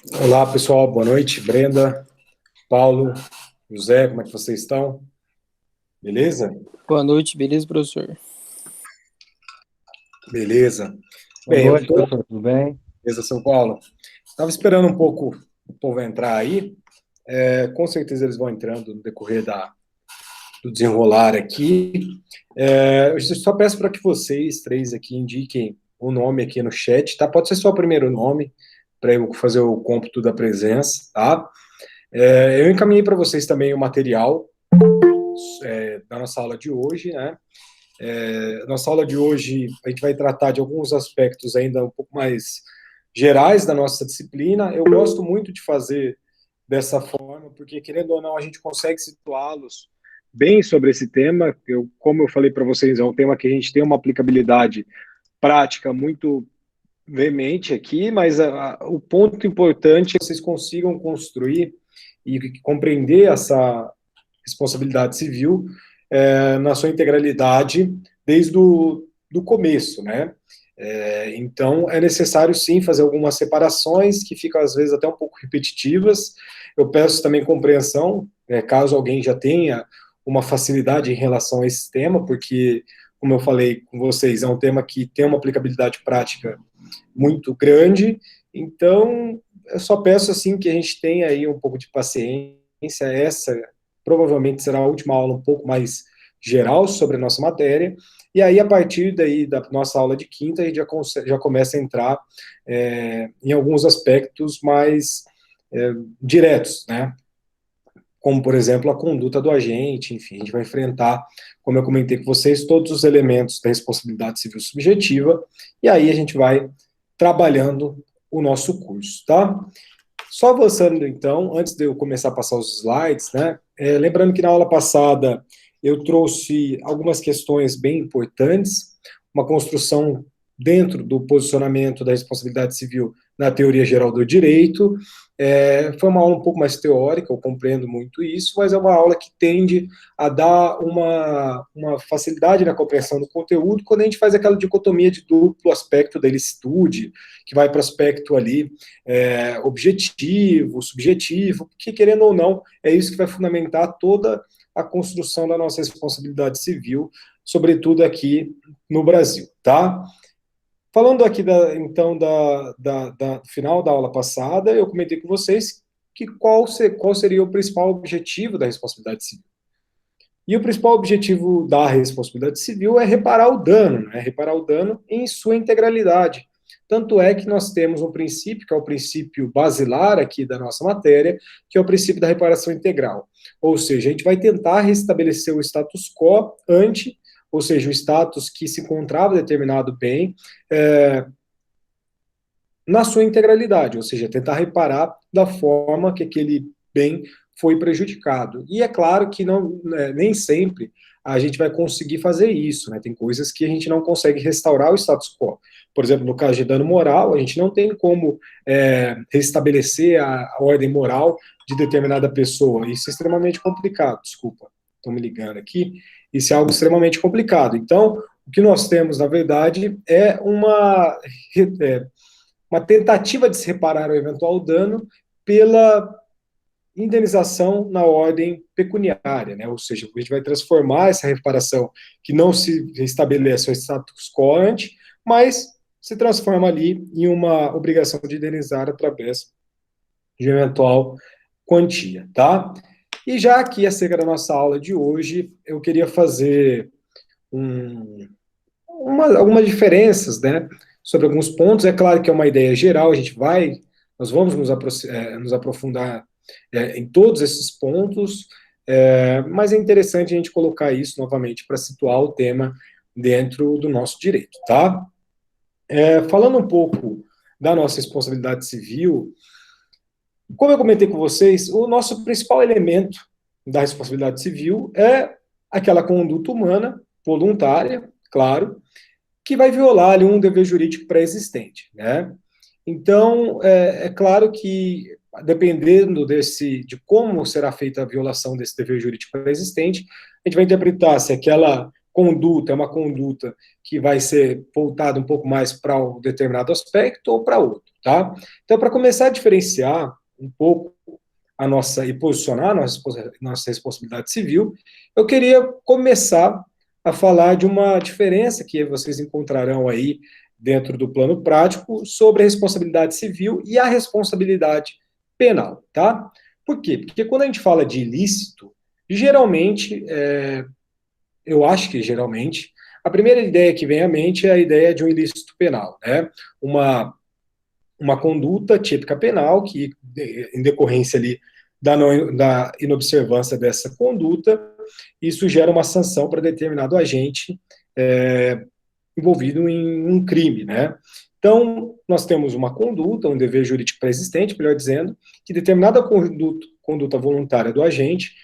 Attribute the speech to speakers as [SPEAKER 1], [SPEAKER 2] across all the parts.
[SPEAKER 1] Olá, pessoal, boa noite. Brenda, Paulo, José, como é que vocês estão? Beleza?
[SPEAKER 2] Boa noite, beleza, professor?
[SPEAKER 1] Beleza.
[SPEAKER 3] Boa
[SPEAKER 1] Bem, eu
[SPEAKER 3] noite,
[SPEAKER 1] estou,
[SPEAKER 3] professor, tudo bem?
[SPEAKER 1] beleza, São Paulo. Estava esperando um pouco o povo entrar aí. Com certeza eles vão entrando no decorrer do desenrolar aqui. Eu só peço para que vocês três aqui indiquem o nome aqui no chat, tá? Pode ser só o primeiro nome, para eu fazer o cômputo da presença, tá? Eu encaminhei para vocês também o material da nossa aula de hoje, né? Nossa aula de hoje, a gente vai tratar de alguns aspectos ainda um pouco mais gerais da nossa disciplina. Eu gosto muito de fazer dessa forma, porque, querendo ou não, a gente consegue situá-los bem sobre esse tema. Como eu falei para vocês, é um tema que a gente tem uma aplicabilidade prática muito veemente aqui, mas o ponto importante é que vocês consigam construir e compreender essa responsabilidade civil na sua integralidade desde do começo, né? Então, é necessário, sim, fazer algumas separações que ficam, às vezes, até um pouco repetitivas. Eu peço também compreensão, caso alguém já tenha uma facilidade em relação a esse tema, porque, como eu falei com vocês, é um tema que tem uma aplicabilidade prática muito grande. Então, eu só peço, assim, que a gente tenha aí um pouco de paciência. Essa provavelmente será a última aula um pouco mais geral sobre a nossa matéria, e aí, a partir daí da nossa aula de quinta, a gente já começa a entrar em alguns aspectos mais diretos, né? Como, por exemplo, a conduta do agente, enfim, a gente vai enfrentar, como eu comentei com vocês, todos os elementos da responsabilidade civil subjetiva, e aí a gente vai trabalhando o nosso curso, tá? Só avançando, então, antes de eu começar a passar os slides, né? Lembrando que na aula passada eu trouxe algumas questões bem importantes, uma construção dentro do posicionamento da responsabilidade civil na teoria geral do direito. Foi uma aula um pouco mais teórica, eu compreendo muito isso, mas é uma aula que tende a dar uma facilidade na compreensão do conteúdo quando a gente faz aquela dicotomia de duplo aspecto da ilicitude, que vai para o aspecto ali objetivo, subjetivo, porque, querendo ou não, é isso que vai fundamentar toda a construção da nossa responsabilidade civil, sobretudo aqui no Brasil, tá? Falando aqui, então, do final da aula passada, eu comentei com vocês que qual seria o principal objetivo da responsabilidade civil. E o principal objetivo da responsabilidade civil é reparar o dano, né? Reparar o dano em sua integralidade. Tanto é que nós temos um princípio, que é o princípio basilar aqui da nossa matéria, que é o princípio da reparação integral. Ou seja, a gente vai tentar restabelecer o status quo ante, ou seja, o status que se encontrava determinado bem, na sua integralidade, ou seja, tentar reparar da forma que aquele bem foi prejudicado. E é claro que não, nem sempre a gente vai conseguir fazer isso, né? Tem coisas que a gente não consegue restaurar o status quo. Por exemplo, no caso de dano moral, a gente não tem como restabelecer a ordem moral de determinada pessoa. Isso é extremamente complicado. Desculpa, estão me ligando aqui. Isso é algo extremamente complicado. Então, o que nós temos, na verdade, é uma tentativa de se reparar o eventual dano pela indenização na ordem pecuniária, né? Ou seja, a gente vai transformar essa reparação que não se restabelece o status quo ante, mas se transforma ali em uma obrigação de indenizar através de eventual quantia, tá? E já aqui acerca da nossa aula de hoje, eu queria fazer algumas diferenças, né, sobre alguns pontos. É claro que é uma ideia geral, nós vamos nos aprofundar em todos esses pontos, mas é interessante a gente colocar isso novamente para situar o tema dentro do nosso direito, tá? Falando um pouco da nossa responsabilidade civil, como eu comentei com vocês, o nosso principal elemento da responsabilidade civil é aquela conduta humana, voluntária, claro, que vai violar ali um dever jurídico pré-existente, né? Então, é claro que, dependendo de como será feita a violação desse dever jurídico pré-existente, a gente vai interpretar se aquela conduta é uma conduta que vai ser voltada um pouco mais para um determinado aspecto ou para outro, tá? Então, para começar a diferenciar um pouco a nossa e posicionar a nossa responsabilidade civil, eu queria começar a falar de uma diferença que vocês encontrarão aí dentro do plano prático sobre a responsabilidade civil e a responsabilidade penal, tá? Por quê? Porque quando a gente fala de ilícito, geralmente, eu acho que geralmente, a primeira ideia que vem à mente é a ideia de um ilícito penal, né? Uma conduta típica penal que, em decorrência ali da inobservância dessa conduta, isso gera uma sanção para determinado agente envolvido em um crime, né? Então, nós temos uma conduta, um dever jurídico pré-existente, melhor dizendo, que determinada conduta voluntária do agente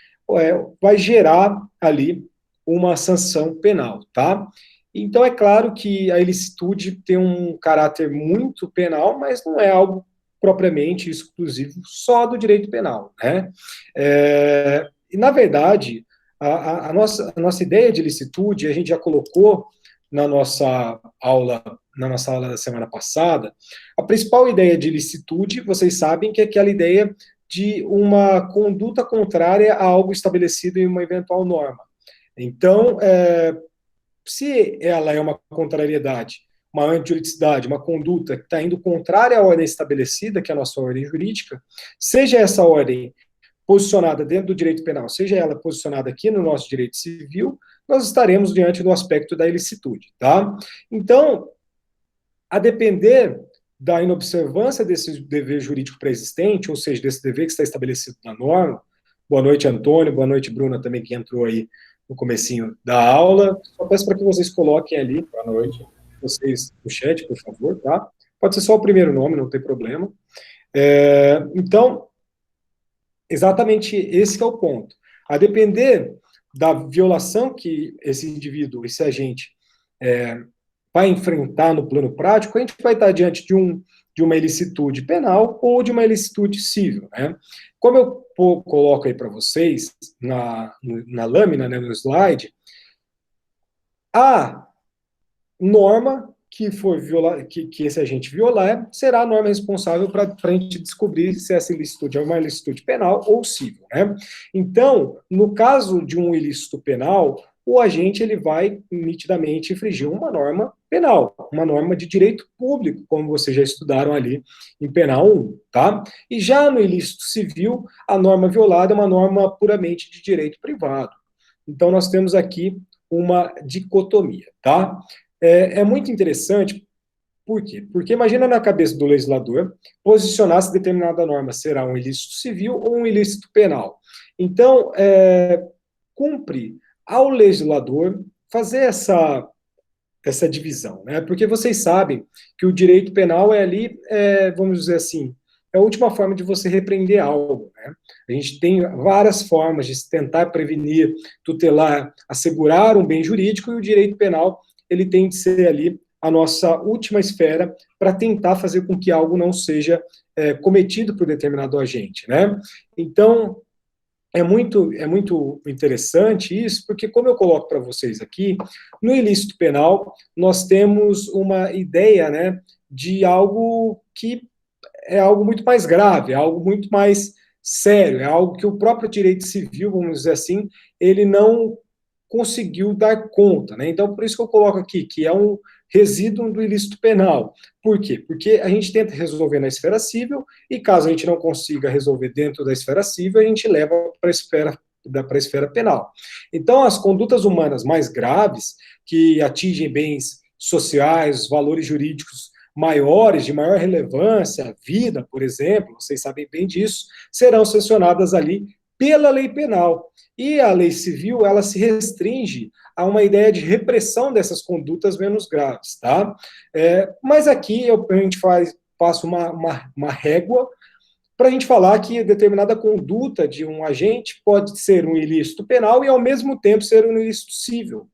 [SPEAKER 1] vai gerar ali uma sanção penal, tá? Então, é claro que a ilicitude tem um caráter muito penal, mas não é algo propriamente exclusivo só do direito penal, né? E, na verdade, a nossa ideia de ilicitude, a gente já colocou na nossa aula da semana passada, a principal ideia de ilicitude, vocês sabem que é aquela ideia de uma conduta contrária a algo estabelecido em uma eventual norma. Então, se ela é uma contrariedade, uma antijuridicidade, uma conduta que está indo contrária à ordem estabelecida, que é a nossa ordem jurídica, seja essa ordem posicionada dentro do direito penal, seja ela posicionada aqui no nosso direito civil, nós estaremos diante do aspecto da ilicitude, tá? Então, a depender da inobservância desse dever jurídico pré-existente, ou seja, desse dever que está estabelecido na norma, boa noite, Antônio, boa noite, Bruna, também, que entrou aí no comecinho da aula, só peço para que vocês coloquem ali, boa noite, vocês no chat, por favor, tá? Pode ser só o primeiro nome, não tem problema. Então, exatamente esse é o ponto. A depender da violação que esse indivíduo, esse agente, vai enfrentar no plano prático, a gente vai estar diante de uma ilicitude penal ou de uma ilicitude civil, né? Como eu coloco aí para vocês, na lâmina, né, no slide, a norma que for violar, que esse agente violar, será a norma responsável para a gente descobrir se essa ilicitude é uma ilicitude penal ou civil, né? Então, no caso de um ilícito penal, o agente ele vai nitidamente infringir uma norma penal, uma norma de direito público, como vocês já estudaram ali em Penal 1, tá? E já no ilícito civil, a norma violada é uma norma puramente de direito privado. Então, nós temos aqui uma dicotomia, tá? É muito interessante, por quê? Porque imagina na cabeça do legislador posicionar se determinada norma será um ilícito civil ou um ilícito penal. Então, cumpre ao legislador fazer essa divisão, né? Porque vocês sabem que o direito penal é ali, vamos dizer assim, é a última forma de você repreender algo, né? A gente tem várias formas de tentar prevenir, tutelar, assegurar um bem jurídico, e o direito penal ele tem de ser ali a nossa última esfera para tentar fazer com que algo não seja cometido por determinado agente, né? Então, é muito interessante isso, porque, como eu coloco para vocês aqui, no ilícito penal, nós temos uma ideia, né, de algo que é algo muito mais grave, é algo muito mais sério, é algo que o próprio direito civil, vamos dizer assim, ele não conseguiu dar conta, né? Então, por isso que eu coloco aqui, que é um resíduo do ilícito penal. Por quê? Porque a gente tenta resolver na esfera civil, e caso a gente não consiga resolver dentro da esfera civil, a gente leva para a esfera penal. Então, as condutas humanas mais graves, que atingem bens sociais, valores jurídicos maiores, de maior relevância, vida, por exemplo, vocês sabem bem disso, serão sancionadas ali pela lei penal. E a lei civil, ela se restringe a uma ideia de repressão dessas condutas menos graves, tá? Mas aqui a gente passa uma régua para a gente falar que determinada conduta de um agente pode ser um ilícito penal e, ao mesmo tempo, ser um ilícito civil.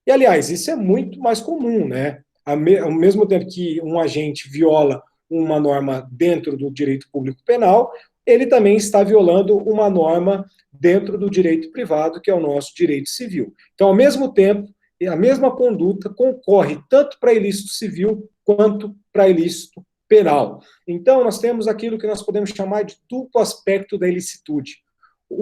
[SPEAKER 1] E, aliás, isso é muito mais comum, né? Ao mesmo tempo que um agente viola uma norma dentro do direito público penal, ele também está violando uma norma dentro do direito privado, que é o nosso direito civil. Então, ao mesmo tempo a mesma conduta concorre tanto para ilícito civil quanto para ilícito penal. Então, nós temos aquilo que nós podemos chamar de duplo aspecto da ilicitude.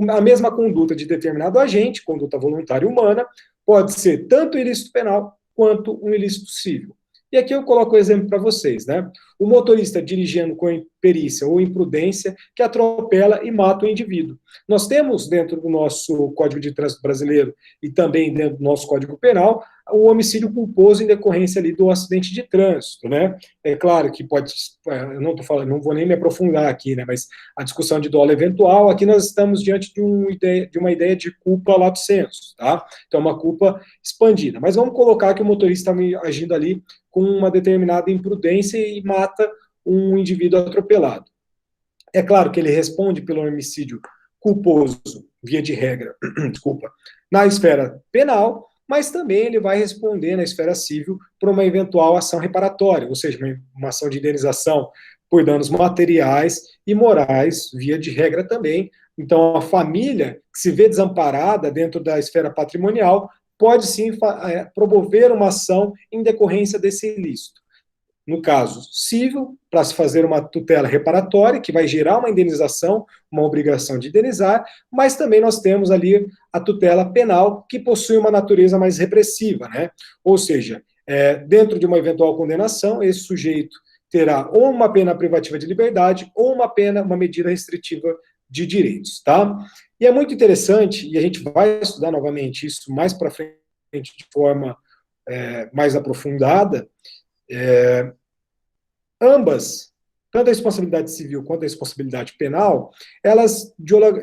[SPEAKER 1] A mesma conduta de determinado agente, conduta voluntária humana, pode ser tanto ilícito penal quanto um ilícito civil. E aqui eu coloco o exemplo para vocês, né? O motorista dirigindo com imperícia ou imprudência que atropela e mata o indivíduo. Nós temos dentro do nosso Código de Trânsito Brasileiro e também dentro do nosso Código Penal o homicídio culposo em decorrência ali do acidente de trânsito, né? É claro que pode, eu não estou falando, não vou nem me aprofundar aqui, né? Mas a discussão de dolo eventual, aqui nós estamos diante de uma ideia de culpa lato sensu, tá? Então, uma culpa expandida. Mas vamos colocar que o motorista está agindo ali com uma determinada imprudência e mata um indivíduo atropelado. É claro que ele responde pelo homicídio culposo, via de regra, desculpa, na esfera penal, mas também ele vai responder na esfera civil por uma eventual ação reparatória, ou seja, uma ação de indenização por danos materiais e morais, via de regra também. Então, a família que se vê desamparada dentro da esfera patrimonial pode sim promover uma ação em decorrência desse ilícito. No caso civil, para se fazer uma tutela reparatória, que vai gerar uma indenização, uma obrigação de indenizar, mas também nós temos ali a tutela penal, que possui uma natureza mais repressiva, né? Ou seja, dentro de uma eventual condenação, esse sujeito terá ou uma pena privativa de liberdade ou uma medida restritiva de direitos, tá? E é muito interessante, e a gente vai estudar novamente isso mais para frente de forma mais aprofundada, ambas, tanto a responsabilidade civil quanto a responsabilidade penal, elas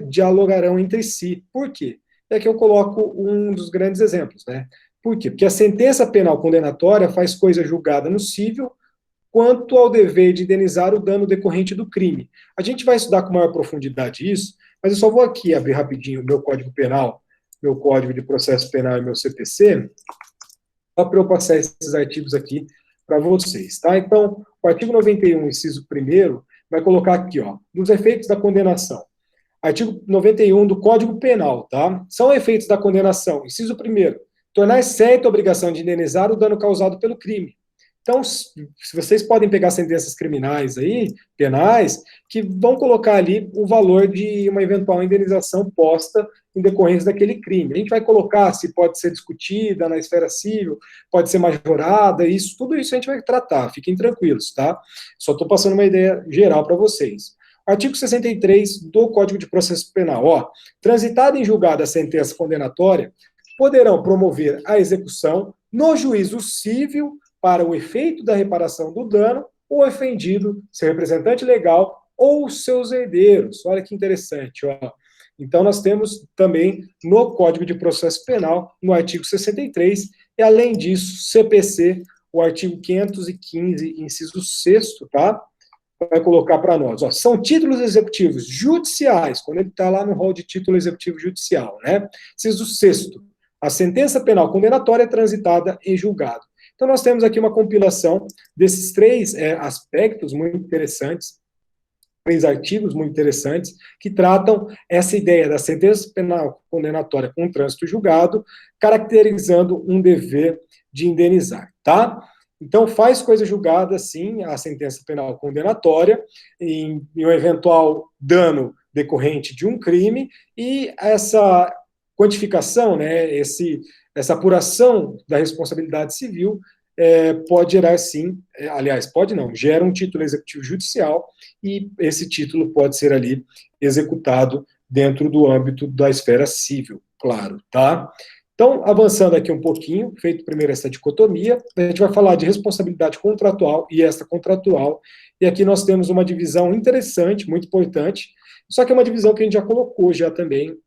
[SPEAKER 1] dialogarão entre si. Por quê? É que eu coloco um dos grandes exemplos, né? Por quê? Porque a sentença penal condenatória faz coisa julgada no civil quanto ao dever de indenizar o dano decorrente do crime. A gente vai estudar com maior profundidade isso, mas eu só vou aqui abrir rapidinho o meu Código Penal, meu Código de Processo Penal e meu CPC, só para eu passar esses artigos aqui para vocês, tá? Então, o artigo 91, inciso 1º, vai colocar aqui, ó, dos efeitos da condenação. Artigo 91 do Código Penal, tá? São efeitos da condenação. Inciso 1º, tornar certa a obrigação de indenizar o dano causado pelo crime. Então, se vocês podem pegar sentenças criminais aí, penais, que vão colocar ali o valor de uma eventual indenização posta em decorrência daquele crime. A gente vai colocar se pode ser discutida na esfera civil, pode ser majorada, isso, tudo isso a gente vai tratar, fiquem tranquilos, tá? Só estou passando uma ideia geral para vocês. Artigo 63 do Código de Processo Penal, ó, transitada em julgado a sentença condenatória, poderão promover a execução no juízo civil para o efeito da reparação do dano, o ofendido, seu representante legal ou seus herdeiros. Olha que interessante, ó. Então, nós temos também no Código de Processo Penal, no artigo 63, e além disso, CPC, o artigo 515, inciso 6º, tá? Vai colocar para nós, ó, são títulos executivos judiciais, quando ele está lá no rol de título executivo judicial, né? Inciso 6º, a sentença penal condenatória é transitada em julgado. Então, nós temos aqui uma compilação desses três aspectos muito interessantes, três artigos muito interessantes, que tratam essa ideia da sentença penal condenatória com trânsito julgado, caracterizando um dever de indenizar, tá? Então, faz coisa julgada, sim, a sentença penal condenatória, em um eventual dano decorrente de um crime, e essa quantificação, né, essa apuração da responsabilidade civil pode gerar, sim, aliás, pode não, gera um título executivo judicial e esse título pode ser ali executado dentro do âmbito da esfera civil, claro, tá? Então, avançando aqui um pouquinho, feito primeiro essa dicotomia, a gente vai falar de responsabilidade contratual e extracontratual, e aqui nós temos uma divisão interessante, muito importante, só que é uma divisão que a gente já colocou já também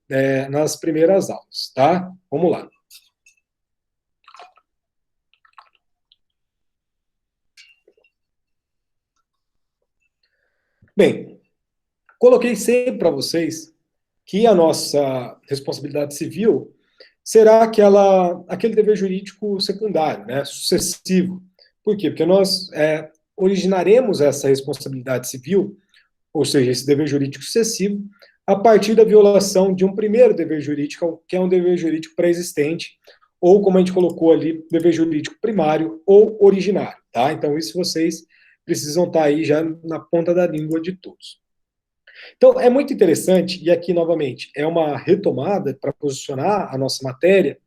[SPEAKER 1] nas primeiras aulas, tá? Vamos lá. Bem, coloquei sempre para vocês que a nossa responsabilidade civil será aquele dever jurídico secundário, né, sucessivo. Por quê? Porque nós originaremos essa responsabilidade civil, ou seja, esse dever jurídico sucessivo, a partir da violação de um primeiro dever jurídico, que é um dever jurídico pré-existente, ou como a gente colocou ali, dever jurídico primário ou originário, tá? Então isso vocês precisam estar aí já na ponta da língua de todos. Então é muito interessante, e aqui novamente é uma retomada para posicionar a nossa matéria.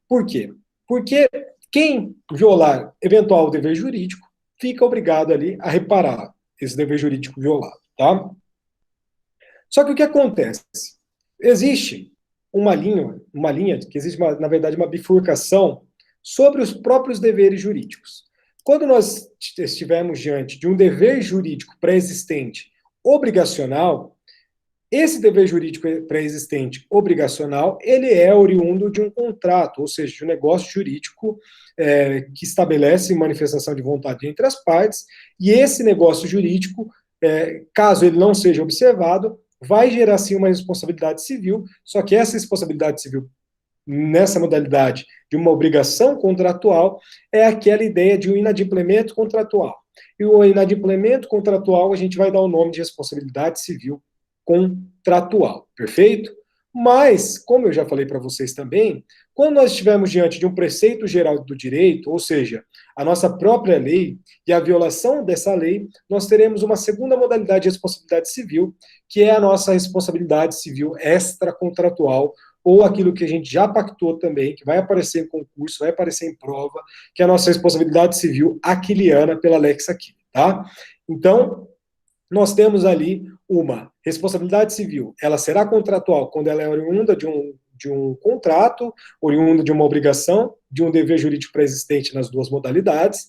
[SPEAKER 1] Por quê? Porque quem violar eventual dever jurídico fica obrigado ali a reparar esse dever jurídico violado, tá? Só que o que acontece? Existe uma linha que existe, na verdade, uma bifurcação sobre os próprios deveres jurídicos. Quando nós estivermos diante de um dever jurídico pré-existente obrigacional, esse dever jurídico pré-existente obrigacional, ele é oriundo de um contrato, ou seja, de um negócio jurídico que estabelece manifestação de vontade entre as partes, e esse negócio jurídico, caso ele não seja observado, vai gerar sim uma responsabilidade civil, só que essa responsabilidade civil, nessa modalidade de uma obrigação contratual, é aquela ideia de um inadimplemento contratual. E o inadimplemento contratual a gente vai dar o nome de responsabilidade civil contratual, perfeito? Mas, como eu já falei para vocês também, quando nós estivermos diante de um preceito geral do direito, ou seja, a nossa própria lei e a violação dessa lei, nós teremos uma segunda modalidade de responsabilidade civil, que é a nossa responsabilidade civil extracontratual, ou aquilo que a gente já pactou também, que vai aparecer em concurso, vai aparecer em prova, que é a nossa responsabilidade civil aquiliana pela Lex Aquile, tá? Então, nós temos ali uma responsabilidade civil, ela será contratual quando ela é oriunda de um contrato, oriunda de uma obrigação, de um dever jurídico pré-existente nas duas modalidades,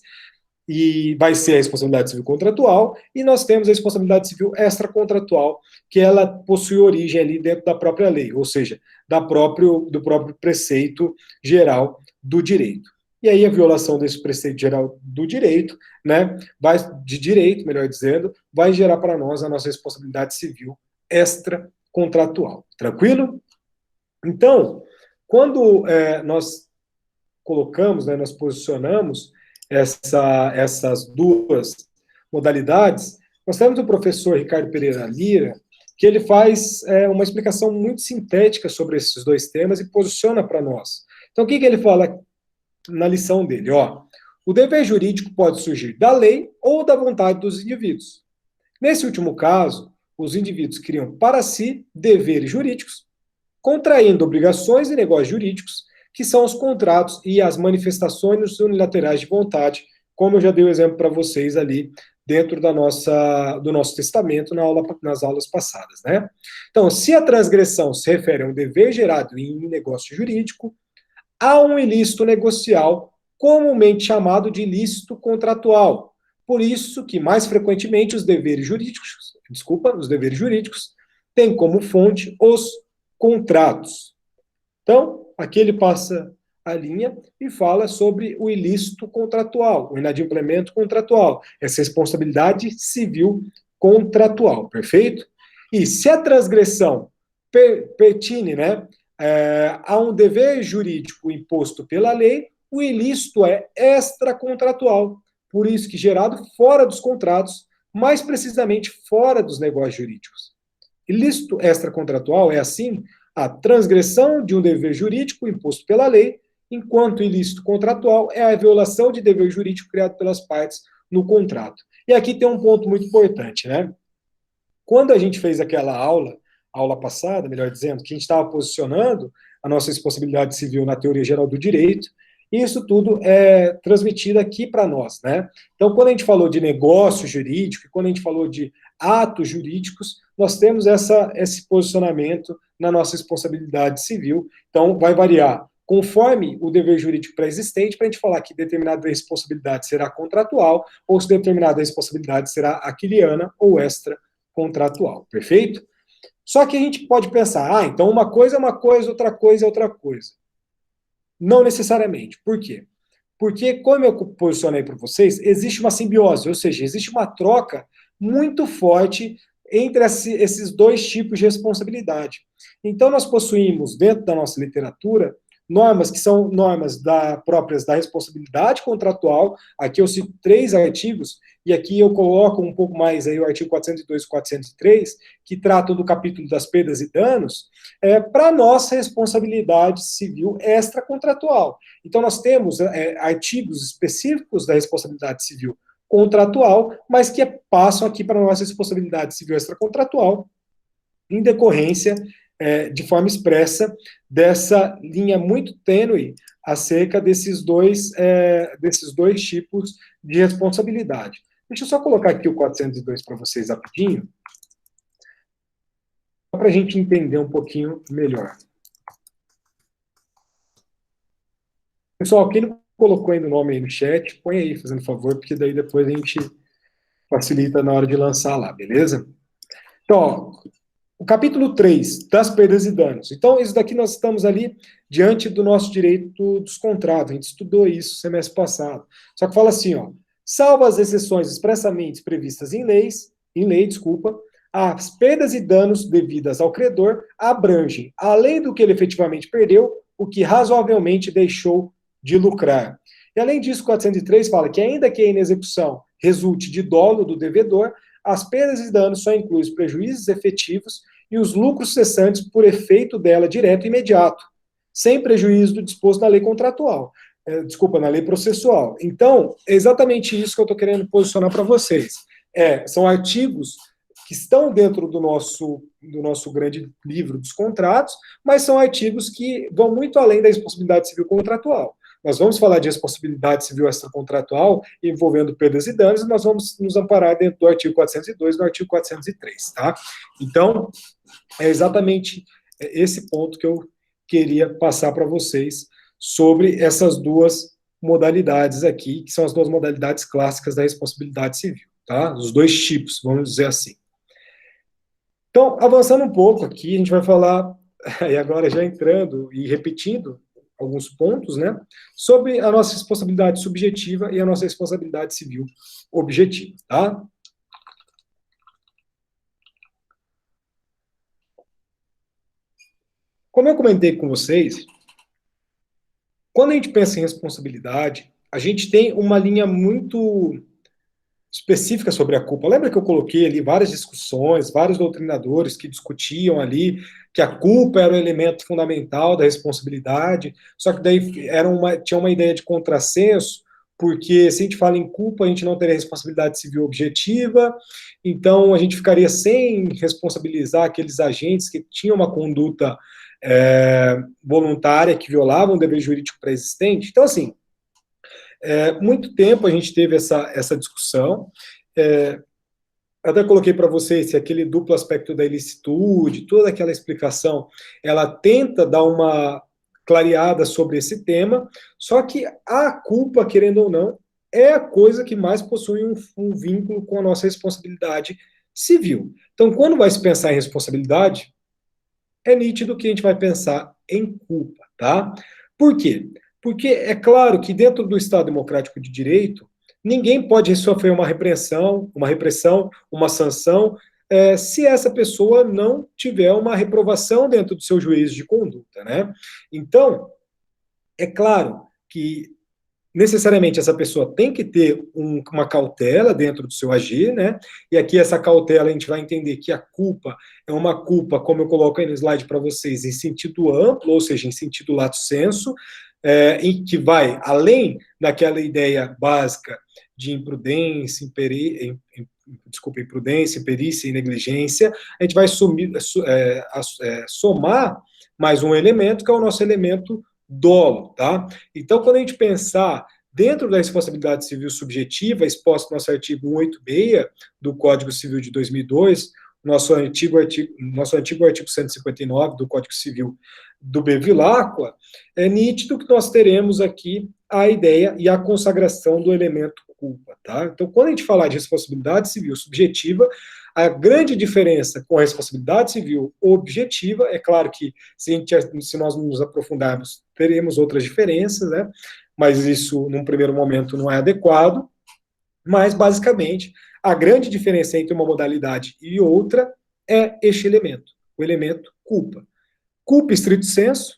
[SPEAKER 1] e vai ser a responsabilidade civil contratual, e nós temos a responsabilidade civil extracontratual, que ela possui origem ali dentro da própria lei, ou seja, do próprio preceito geral do direito. E aí a violação desse preceito geral do direito, né, melhor dizendo, vai gerar para nós a nossa responsabilidade civil extracontratual. Tranquilo? Então, quando nós colocamos, né, nós posicionamos essas duas modalidades, nós temos o professor Ricardo Pereira Lira, que ele faz uma explicação muito sintética sobre esses dois temas e posiciona para nós. Então, o que ele fala na lição dele? O dever jurídico pode surgir da lei ou da vontade dos indivíduos. Nesse último caso, os indivíduos criam para si deveres jurídicos, contraindo obrigações e negócios jurídicos, que são os contratos e as manifestações unilaterais de vontade, como eu já dei o exemplo para vocês ali dentro do nosso testamento nas aulas passadas, né? Então, se a transgressão se refere a um dever gerado em negócio jurídico, há um ilícito negocial, comumente chamado de ilícito contratual. Por isso que, mais frequentemente, os deveres jurídicos têm como fonte os contratos. Então, aqui ele passa a linha e fala sobre o ilícito contratual, o inadimplemento contratual, essa responsabilidade civil contratual, perfeito? E se a transgressão pertine, né, a um dever jurídico imposto pela lei, o ilícito é extracontratual, por isso que gerado fora dos contratos, mais precisamente fora dos negócios jurídicos. Ilícito extracontratual é, assim, a transgressão de um dever jurídico imposto pela lei, enquanto ilícito contratual é a violação de dever jurídico criado pelas partes no contrato. E aqui tem um ponto muito importante, né? Quando a gente fez aquela aula passada, melhor dizendo, que a gente estava posicionando a nossa responsabilidade civil na teoria geral do direito, e isso tudo é transmitido aqui para nós, né? Então, quando a gente falou de negócio jurídico, quando a gente falou de atos jurídicos, nós temos esse posicionamento na nossa responsabilidade civil. Então, vai variar conforme o dever jurídico pré-existente, para a gente falar que determinada responsabilidade será contratual, ou se determinada responsabilidade será aquiliana ou extracontratual, perfeito? Só que a gente pode pensar, então uma coisa é uma coisa, outra coisa é outra coisa. Não necessariamente. Por quê? Porque, como eu posicionei para vocês, existe uma simbiose, ou seja, existe uma troca muito forte entre esses dois tipos de responsabilidade. Então, nós possuímos, dentro da nossa literatura, normas que são normas próprias da responsabilidade contratual. Aqui eu cito 3 artigos, e aqui eu coloco um pouco mais aí o artigo 402 e 403, que tratam do capítulo das perdas e danos, para nossa responsabilidade civil extracontratual. Então, nós temos artigos específicos da responsabilidade civil contratual, mas que passam aqui para a nossa responsabilidade civil extracontratual, em decorrência, de forma expressa, dessa linha muito tênue acerca desses dois tipos de responsabilidade. Deixa eu só colocar aqui o 402 para vocês rapidinho, só para a gente entender um pouquinho melhor. Pessoal, quem não colocou ainda o nome aí no chat, põe aí, fazendo favor, porque daí depois a gente facilita na hora de lançar lá, beleza? Então, ó, o capítulo 3, das perdas e danos. Então, isso daqui nós estamos ali diante do nosso direito dos contratos. A gente estudou isso semestre passado. Só que fala assim, ó, salvo as exceções expressamente previstas em lei, as perdas e danos devidas ao credor abrangem, além do que ele efetivamente perdeu, o que razoavelmente deixou de lucrar. E além disso, 403 fala que ainda que a inexecução resulte de dolo do devedor, as perdas e danos só incluem os prejuízos efetivos e os lucros cessantes por efeito dela direto e imediato, sem prejuízo do disposto na lei contratual. Na lei processual. Então, é exatamente isso que eu estou querendo posicionar para vocês. São artigos que estão dentro do nosso grande livro dos contratos, mas são artigos que vão muito além da responsabilidade civil contratual. Nós vamos falar de responsabilidade civil extracontratual envolvendo perdas e danos, e nós vamos nos amparar dentro do artigo 402 e do artigo 403, tá? Então, é exatamente esse ponto que eu queria passar para vocês sobre essas duas modalidades aqui, que são as duas modalidades clássicas da responsabilidade civil, tá? Os dois tipos, vamos dizer assim. Então, avançando um pouco aqui, a gente vai falar, e agora já entrando e repetindo alguns pontos, né, sobre a nossa responsabilidade subjetiva e a nossa responsabilidade civil objetiva, tá? Como eu comentei com vocês, quando a gente pensa em responsabilidade, a gente tem uma linha muito específica sobre a culpa. Lembra que eu coloquei ali várias discussões, vários doutrinadores que discutiam ali que a culpa era o elemento fundamental da responsabilidade, só que daí tinha uma ideia de contrassenso, porque se a gente fala em culpa, a gente não teria responsabilidade civil objetiva, então a gente ficaria sem responsabilizar aqueles agentes que tinham uma conduta voluntária, que violavam o dever jurídico pré-existente. Então, assim, muito tempo a gente teve essa discussão, até coloquei para vocês se aquele duplo aspecto da ilicitude, toda aquela explicação, ela tenta dar uma clareada sobre esse tema, só que a culpa, querendo ou não, é a coisa que mais possui um vínculo com a nossa responsabilidade civil. Então, quando vai se pensar em responsabilidade, é nítido que a gente vai pensar em culpa, tá? Por quê? Porque é claro que dentro do Estado Democrático de Direito, ninguém pode sofrer uma repressão, uma sanção, se essa pessoa não tiver uma reprovação dentro do seu juízo de conduta, né? Então, é claro que necessariamente essa pessoa tem que ter uma cautela dentro do seu agir, né? E aqui essa cautela a gente vai entender que a culpa é uma culpa, como eu coloco aí no slide para vocês, em sentido amplo, ou seja, em sentido lato sensu, em que vai além daquela ideia básica de imprudência, imperícia e negligência, a gente vai somar mais um elemento, que é o nosso elemento dolo, tá? Então, quando a gente pensar dentro da responsabilidade civil subjetiva, exposto no nosso artigo 186 do Código Civil de 2002, nosso antigo artigo 159 do Código Civil do Bevilacqua, é nítido que nós teremos aqui a ideia e a consagração do elemento culpa, tá? Então, quando a gente falar de responsabilidade civil subjetiva, a grande diferença com a responsabilidade civil objetiva, é claro que se nós nos aprofundarmos, teremos outras diferenças, né? Mas isso, num primeiro momento, não é adequado. Mas, basicamente, a grande diferença entre uma modalidade e outra é este elemento, o elemento culpa. Culpa estrito sensu,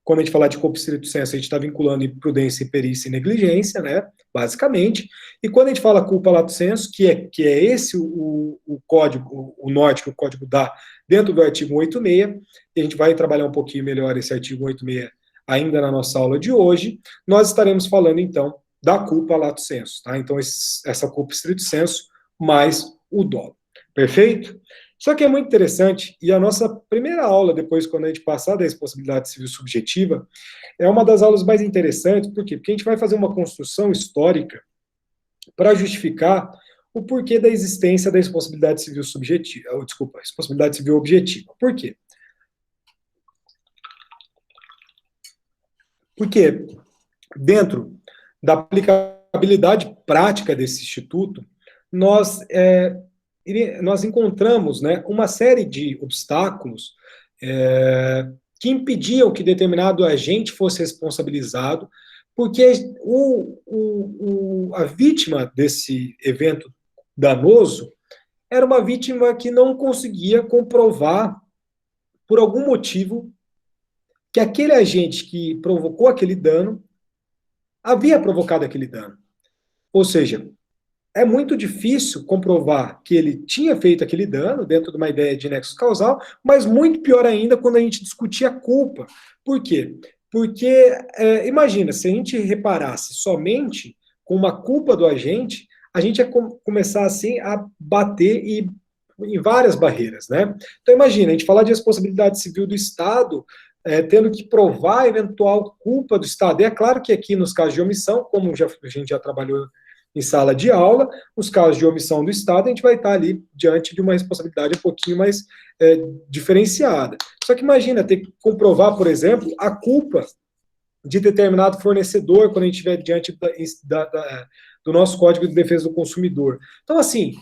[SPEAKER 1] quando a gente falar de culpa estrito sensu, a gente está vinculando imprudência, imperícia e negligência, né, basicamente. E quando a gente fala culpa lato sensu, que é esse o código, o norte que o código dá dentro do artigo 186, e a gente vai trabalhar um pouquinho melhor esse artigo 186 ainda na nossa aula de hoje, nós estaremos falando, então, da culpa lato sensu, tá? Então, essa culpa estrito sensu mais o dolo. Perfeito? Só que é muito interessante, e a nossa primeira aula, depois, quando a gente passar da responsabilidade civil subjetiva, é uma das aulas mais interessantes, por quê? Porque a gente vai fazer uma construção histórica para justificar o porquê da existência da responsabilidade civil subjetiva, responsabilidade civil objetiva. Por quê? Porque dentro da aplicabilidade prática desse instituto, nós encontramos, né, uma série de obstáculos que impediam que determinado agente fosse responsabilizado, porque a vítima desse evento danoso era uma vítima que não conseguia comprovar, por algum motivo, que aquele agente que provocou aquele dano havia provocado aquele dano. Ou seja, é muito difícil comprovar que ele tinha feito aquele dano dentro de uma ideia de nexo causal, mas muito pior ainda quando a gente discutia a culpa. Por quê? Porque, imagina, se a gente reparasse somente com uma culpa do agente, a gente ia começar assim a bater em várias barreiras, né? Então imagina, a gente falar de responsabilidade civil do Estado, tendo que provar a eventual culpa do Estado. E é claro que aqui nos casos de omissão, como a gente já trabalhou em sala de aula, os casos de omissão do Estado, a gente vai estar ali diante de uma responsabilidade um pouquinho mais diferenciada. Só que imagina ter que comprovar, por exemplo, a culpa de determinado fornecedor quando a gente estiver diante do nosso Código de Defesa do Consumidor. Então, assim,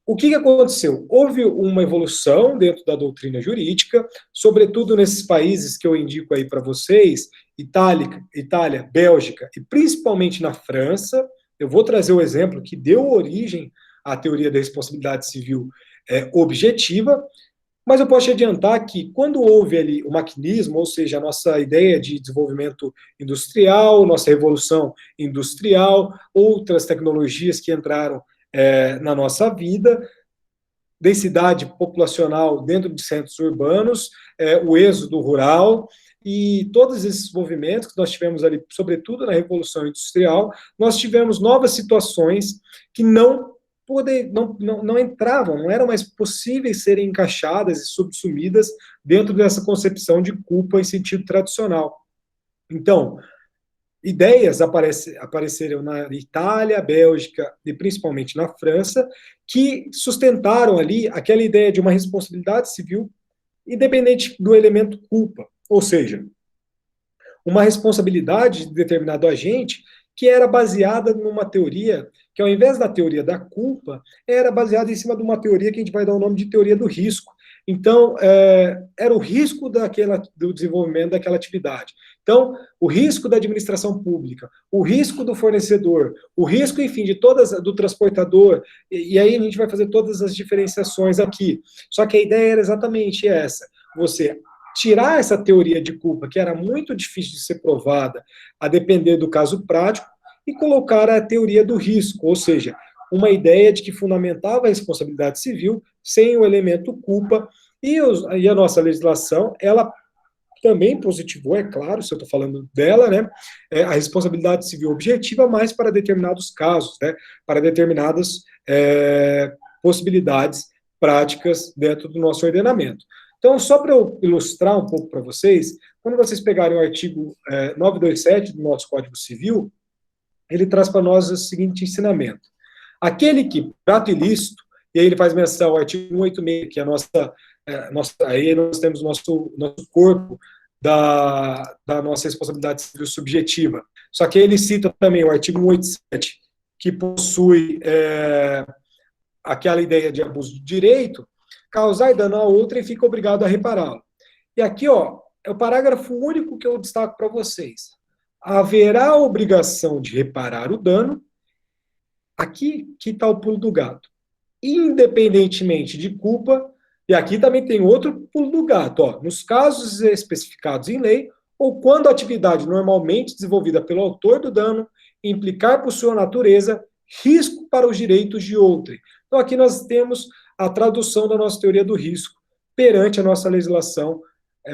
[SPEAKER 1] o que aconteceu? Houve uma evolução dentro da doutrina jurídica, sobretudo nesses países que eu indico aí para vocês, Itália, Bélgica e principalmente na França. Eu vou trazer o exemplo que deu origem à teoria da responsabilidade civil objetiva, mas eu posso te adiantar que quando houve ali o maquinismo, ou seja, a nossa ideia de desenvolvimento industrial, nossa revolução industrial, outras tecnologias que entraram na nossa vida, densidade populacional dentro de centros urbanos, o êxodo rural, e todos esses movimentos que nós tivemos ali, sobretudo na Revolução Industrial, nós tivemos novas situações que não entravam, não eram mais possíveis serem encaixadas e subsumidas dentro dessa concepção de culpa em sentido tradicional. Então, ideias apareceram na Itália, Bélgica e principalmente na França, que sustentaram ali aquela ideia de uma responsabilidade civil independente do elemento culpa, ou seja, uma responsabilidade de determinado agente que era baseada numa teoria que, ao invés da teoria da culpa, era baseada em cima de uma teoria que a gente vai dar o nome de teoria do risco. Então, era o risco do desenvolvimento daquela atividade. Então, o risco da administração pública, o risco do fornecedor, o risco, enfim, do transportador, e aí a gente vai fazer todas as diferenciações aqui. Só que a ideia era exatamente essa, você tirar essa teoria de culpa, que era muito difícil de ser provada, a depender do caso prático, e colocar a teoria do risco, ou seja, uma ideia de que fundamentava a responsabilidade civil sem o elemento culpa, e a nossa legislação, ela também positivou, é claro, se eu estou falando dela, né, a responsabilidade civil objetiva, mas para determinados casos, né, para determinadas possibilidades práticas dentro do nosso ordenamento. Então, só para eu ilustrar um pouco para vocês, quando vocês pegarem o artigo 927 do nosso Código Civil, ele traz para nós o seguinte ensinamento. Aquele que prato ilícito, e aí ele faz menção ao artigo 186, que é aí nós temos o nosso corpo da nossa responsabilidade civil subjetiva. Só que ele cita também o artigo 187, que possui aquela ideia de abuso de direito, causar dano a outra e fica obrigado a repará-lo. E aqui, ó, é o parágrafo único que eu destaco para vocês. Haverá a obrigação de reparar o dano. Aqui que está o pulo do gato. Independentemente de culpa, e aqui também tem outro pulo do gato. Ó, nos casos especificados em lei ou quando a atividade normalmente desenvolvida pelo autor do dano implicar por sua natureza risco para os direitos de outrem. Então, aqui nós temos a tradução da nossa teoria do risco perante a nossa legislação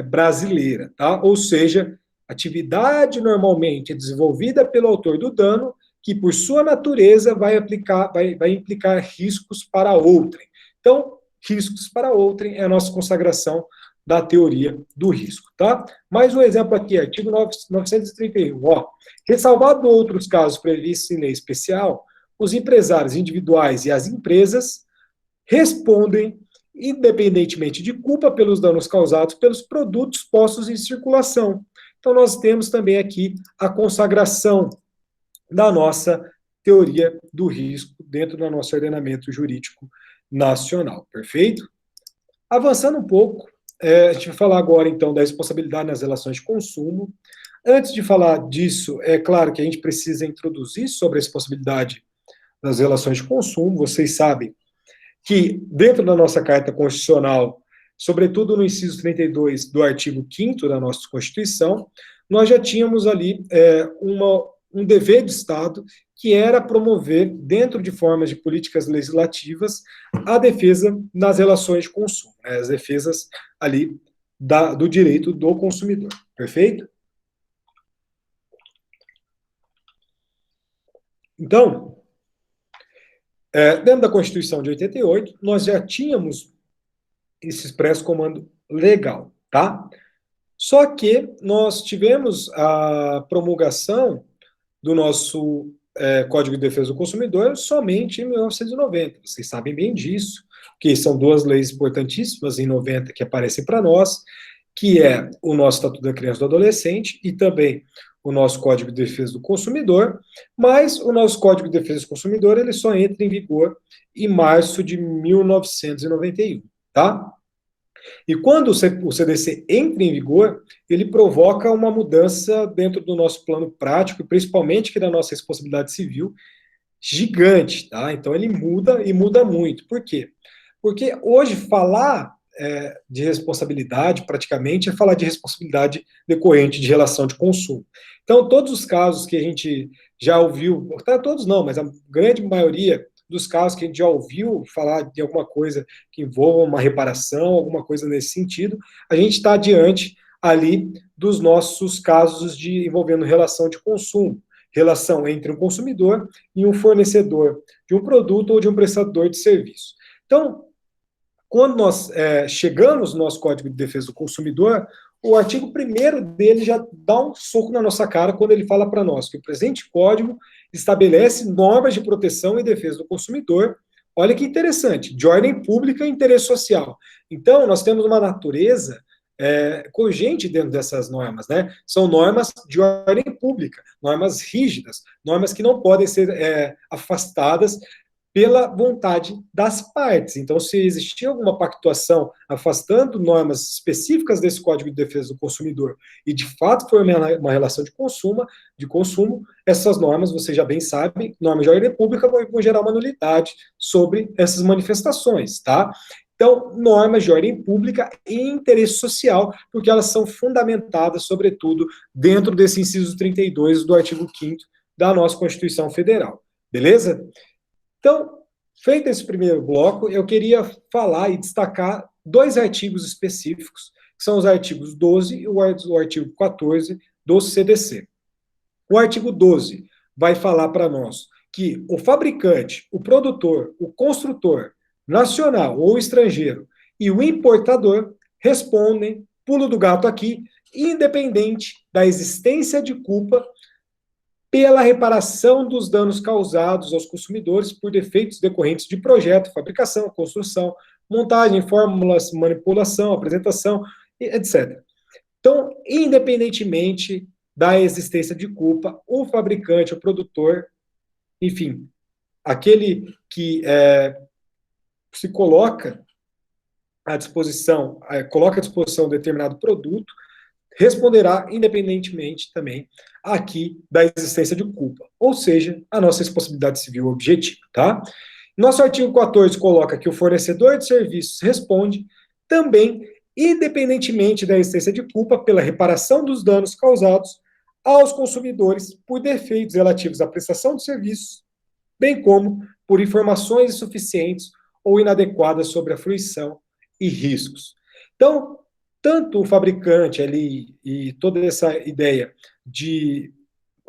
[SPEAKER 1] brasileira, tá? Ou seja, atividade normalmente é desenvolvida pelo autor do dano, que por sua natureza vai implicar riscos para outrem. Então, riscos para outrem é a nossa consagração da teoria do risco, tá? Mais um exemplo aqui, artigo 931, ó. Ressalvado outros casos previstos em lei especial, os empresários individuais e as empresas respondem independentemente de culpa pelos danos causados pelos produtos postos em circulação. Então, nós temos também aqui a consagração da nossa teoria do risco dentro do nosso ordenamento jurídico nacional, perfeito? Avançando um pouco, a gente vai falar agora, então, da responsabilidade nas relações de consumo. Antes de falar disso, é claro que a gente precisa introduzir sobre a responsabilidade das relações de consumo. Vocês sabem que, dentro da nossa Carta Constitucional, sobretudo no inciso 32 do artigo 5º da nossa Constituição, nós já tínhamos ali um dever de Estado que era promover, dentro de formas de políticas legislativas, a defesa nas relações de consumo, né, as defesas ali do direito do consumidor, perfeito? Então, dentro da Constituição de 88, nós já tínhamos esse expresso comando legal, tá? Só que nós tivemos a promulgação do nosso Código de Defesa do Consumidor somente em 1990. Vocês sabem bem disso, que são duas leis importantíssimas em 90 que aparecem para nós, que é o nosso Estatuto da Criança e do Adolescente e também o nosso Código de Defesa do Consumidor, mas o nosso Código de Defesa do Consumidor ele só entra em vigor em março de 1991, tá? E quando o CDC entra em vigor, ele provoca uma mudança dentro do nosso plano prático, principalmente que da nossa responsabilidade civil, gigante, tá? Então ele muda e muda muito. Por quê? Porque hoje falar de responsabilidade, praticamente, é falar de responsabilidade decorrente de relação de consumo. Então, todos os casos que a gente já ouviu, todos não, mas a grande maioria dos casos que a gente já ouviu falar de alguma coisa que envolva uma reparação, alguma coisa nesse sentido, a gente está diante ali dos nossos casos envolvendo relação de consumo, relação entre um consumidor e um fornecedor de um produto ou de um prestador de serviço. Então, quando nós chegamos no nosso Código de Defesa do Consumidor, o artigo 1º dele já dá um soco na nossa cara quando ele fala para nós que o presente código estabelece normas de proteção e defesa do consumidor. Olha que interessante, de ordem pública e interesse social. Então, nós temos uma natureza cogente dentro dessas normas, né? São normas de ordem pública, normas rígidas, normas que não podem ser afastadas pela vontade das partes. Então, se existir alguma pactuação afastando normas específicas desse Código de Defesa do Consumidor e, de fato, for uma relação de consumo, essas normas, você já bem sabe, normas de ordem pública vão gerar uma nulidade sobre essas manifestações, tá? Então, normas de ordem pública e interesse social, porque elas são fundamentadas, sobretudo, dentro desse inciso 32 do artigo 5º da nossa Constituição Federal. Beleza? Então, feito esse primeiro bloco, eu queria falar e destacar dois artigos específicos, que são os artigos 12 e o artigo 14 do CDC. O artigo 12 vai falar para nós que o fabricante, o produtor, o construtor, nacional ou estrangeiro, e o importador respondem, pulo do gato aqui, independente da existência de culpa pela reparação dos danos causados aos consumidores por defeitos decorrentes de projeto, fabricação, construção, montagem, fórmulas, manipulação, apresentação, etc. Então, independentemente da existência de culpa, o fabricante, o produtor, enfim, aquele que se coloca à disposição um determinado produto, responderá independentemente também aqui da existência de culpa, ou seja, a nossa responsabilidade civil objetiva, tá? Nosso artigo 14 coloca que o fornecedor de serviços responde também independentemente da existência de culpa pela reparação dos danos causados aos consumidores por defeitos relativos à prestação de serviços, bem como por informações insuficientes ou inadequadas sobre a fruição e riscos. Então, tanto o fabricante ali e toda essa ideia de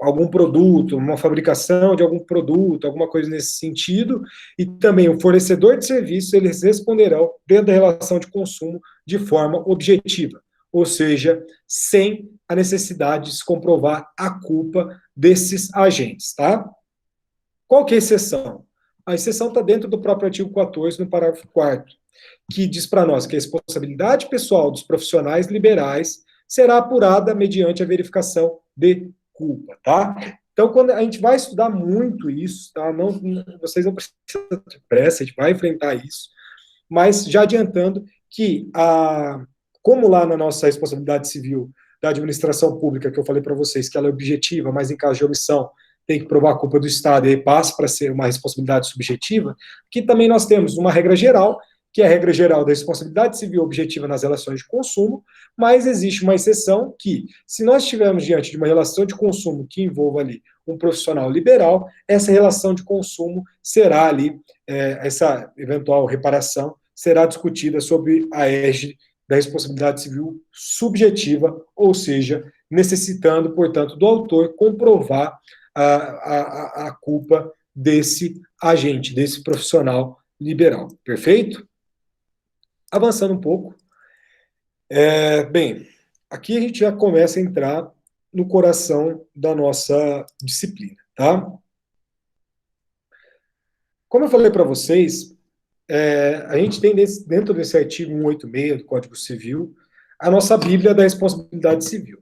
[SPEAKER 1] algum produto, uma fabricação de algum produto, alguma coisa nesse sentido, e também o fornecedor de serviço, eles responderão dentro da relação de consumo de forma objetiva, ou seja, sem a necessidade de se comprovar a culpa desses agentes, tá? Qual que é a exceção? A exceção está dentro do próprio artigo 14, no parágrafo 4º, que diz para nós que a responsabilidade pessoal dos profissionais liberais será apurada mediante a verificação de culpa, tá? Então, quando a gente vai estudar muito isso, tá? Não, vocês não precisam ter pressa, a gente vai enfrentar isso, mas já adiantando que, como lá na nossa responsabilidade civil da administração pública, que eu falei para vocês, que ela é objetiva, mas em caso de omissão tem que provar a culpa do Estado e aí passa para ser uma responsabilidade subjetiva, que também nós temos uma regra geral, que é a regra geral da responsabilidade civil objetiva nas relações de consumo, mas existe uma exceção que, se nós estivermos diante de uma relação de consumo que envolva ali um profissional liberal, essa relação de consumo será ali, essa eventual reparação será discutida sob a égide da responsabilidade civil subjetiva, ou seja, necessitando, portanto, do autor comprovar a culpa desse agente, desse profissional liberal. Perfeito? Avançando um pouco. Bem, aqui a gente já começa a entrar no coração da nossa disciplina, tá? Como eu falei para vocês, a gente tem dentro desse artigo 186 do Código Civil a nossa Bíblia da responsabilidade civil.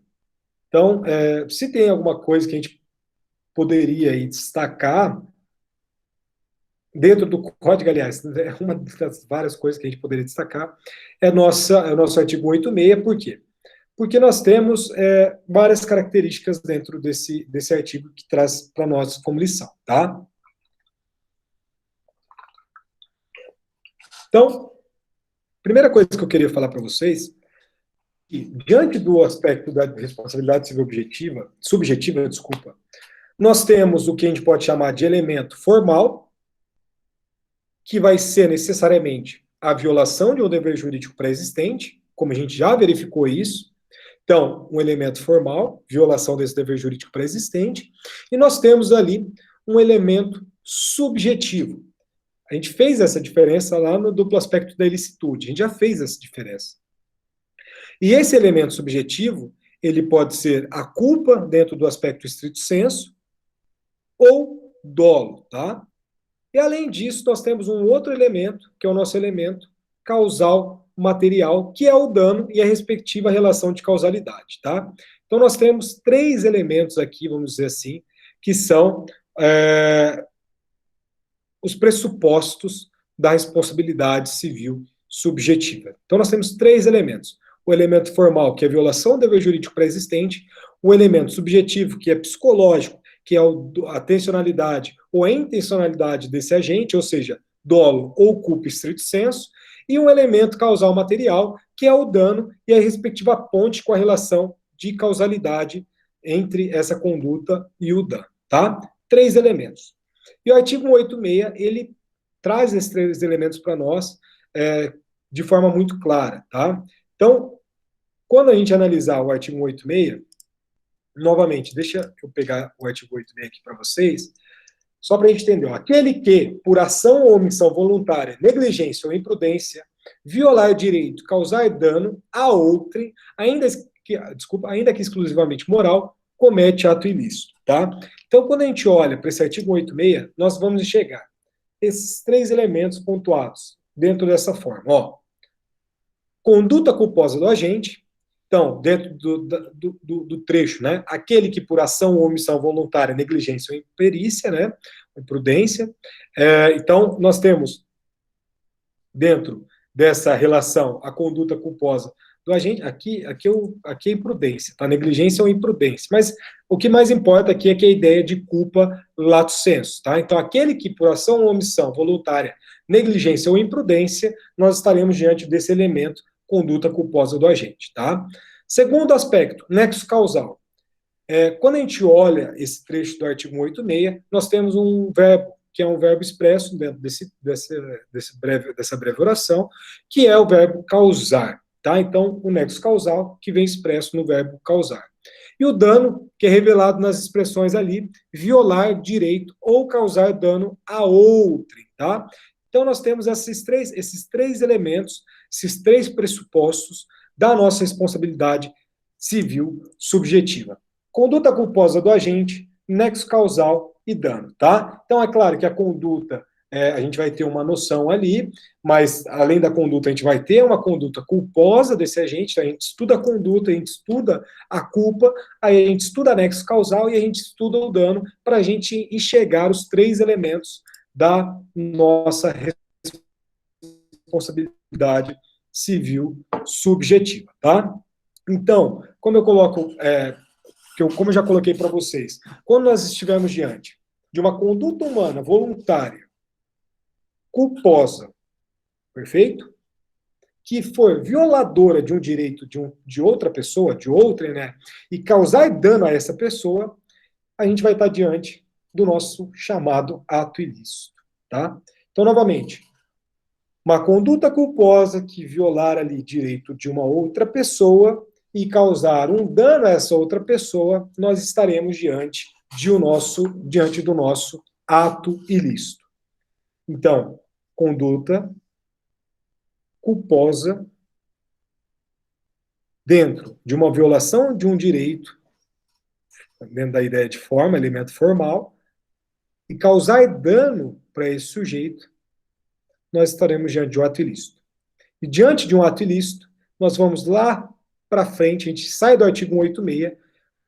[SPEAKER 1] Então, se tem alguma coisa que a gente poderia aí destacar dentro do código, aliás, uma das várias coisas que a gente poderia destacar é o nosso artigo 186, por quê? Porque nós temos várias características dentro desse artigo que traz para nós como lição, tá? Então, primeira coisa que eu queria falar para vocês, que diante do aspecto da responsabilidade civil subjetiva, nós temos o que a gente pode chamar de elemento formal, que vai ser necessariamente a violação de um dever jurídico pré-existente, como a gente já verificou isso. Então, um elemento formal, violação desse dever jurídico pré-existente, e nós temos ali um elemento subjetivo. A gente fez essa diferença lá no duplo aspecto da ilicitude, a gente já fez essa diferença. E esse elemento subjetivo, ele pode ser a culpa dentro do aspecto estrito sensu, ou dolo, tá? E além disso, nós temos um outro elemento, que é o nosso elemento causal material, que é o dano e a respectiva relação de causalidade, tá? Então nós temos 3 elementos aqui, vamos dizer assim, que são os pressupostos da responsabilidade civil subjetiva. Então nós temos 3 elementos. O elemento formal, que é a violação do dever jurídico pré-existente, o elemento subjetivo, que é psicológico, que é a tensionalidade ou a intencionalidade desse agente, ou seja, dolo ou culpa estrito sensu, e um elemento causal material, que é o dano e a respectiva ponte com a relação de causalidade entre essa conduta e o dano, tá? 3 elementos. E o artigo 186, ele traz esses 3 elementos para nós de forma muito clara, tá? Então, quando a gente analisar o artigo 186, novamente, deixa eu pegar o artigo 186 aqui para vocês, só para a gente entender. Ó, aquele que, por ação ou omissão voluntária, negligência ou imprudência, violar direito, causar dano a outrem, ainda que exclusivamente moral, comete ato ilícito, tá? Então, quando a gente olha para esse artigo 186, nós vamos enxergar esses 3 elementos pontuados dentro dessa forma, ó. Conduta culposa do agente. Então, dentro do trecho, né, aquele que por ação ou omissão voluntária, negligência ou imperícia, né, imprudência. Então, nós temos, dentro dessa relação, a conduta culposa do agente, aqui é imprudência, tá? Negligência ou imprudência. Mas o que mais importa aqui é que a ideia de culpa lato sensu, tá? Então, aquele que por ação ou omissão voluntária, negligência ou imprudência, nós estaremos diante desse elemento conduta culposa do agente, tá? Segundo aspecto, nexo causal. Quando a gente olha esse trecho do artigo 186, nós temos um verbo, que é um verbo expresso dentro dessa breve oração, que é o verbo causar, tá? Então, o nexo causal, que vem expresso no verbo causar. E o dano, que é revelado nas expressões ali, violar direito ou causar dano a outrem, tá? Então, nós temos esses três elementos, esses três pressupostos da nossa responsabilidade civil subjetiva. Conduta culposa do agente, nexo causal e dano, tá? Então, é claro que a conduta, a gente vai ter uma noção ali, mas além da conduta, a gente vai ter uma conduta culposa desse agente, a gente estuda a conduta, a gente estuda a culpa, aí a gente estuda nexo causal e a gente estuda o dano para a gente enxergar os três elementos da nossa responsabilidade civil subjetiva, tá? Então, como eu já coloquei para vocês, quando nós estivermos diante de uma conduta humana voluntária, culposa, perfeito? Que for violadora de um direito de outra pessoa, de outra, né? E causar dano a essa pessoa, a gente vai estar diante do nosso chamado ato ilícito, tá? Então, novamente, uma conduta culposa que violar ali direito de uma outra pessoa e causar um dano a essa outra pessoa, nós estaremos diante do nosso ato ilícito. Então, conduta culposa dentro de uma violação de um direito, dentro da ideia de forma, elemento formal, e causar dano para esse sujeito, nós estaremos diante de um ato ilícito. E diante de um ato ilícito, nós vamos lá para frente, a gente sai do artigo 186,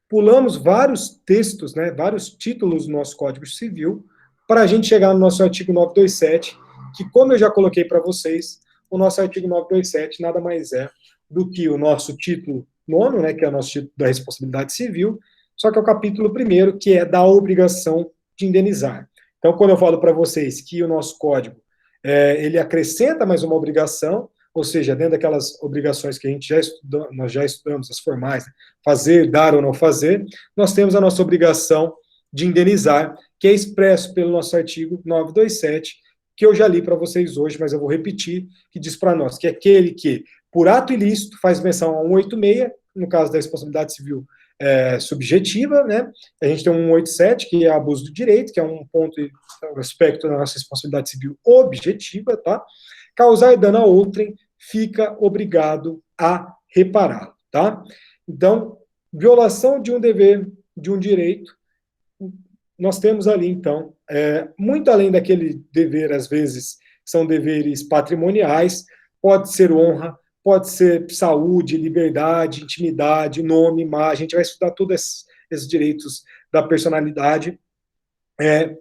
[SPEAKER 1] pulamos vários textos, né, vários títulos do nosso Código Civil, para a gente chegar no nosso artigo 927, que, como eu já coloquei para vocês, o nosso artigo 927 nada mais é do que o nosso título 9º, né, que é o nosso título da responsabilidade civil, só que é o capítulo 1º, que é da obrigação de indenizar. Então, quando eu falo para vocês que o nosso código, ele acrescenta mais uma obrigação, ou seja, dentro daquelas obrigações que a gente nós já estudamos, as formais, né, fazer, dar ou não fazer, nós temos a nossa obrigação de indenizar, que é expresso pelo nosso artigo 927, que eu já li para vocês hoje, mas eu vou repetir, que diz para nós que aquele que, por ato ilícito, faz menção a 186, no caso da responsabilidade civil subjetiva, né? A gente tem um 187, que é abuso do direito, que é um ponto, um aspecto da nossa responsabilidade civil objetiva, tá? Causar dano a outrem, fica obrigado a repará-lo, tá? Então, violação de um dever, de um direito, nós temos ali, então, muito além daquele dever, às vezes, são deveres patrimoniais, pode ser honra, pode ser saúde, liberdade, intimidade, nome, imagem, a gente vai estudar todos esses direitos da personalidade,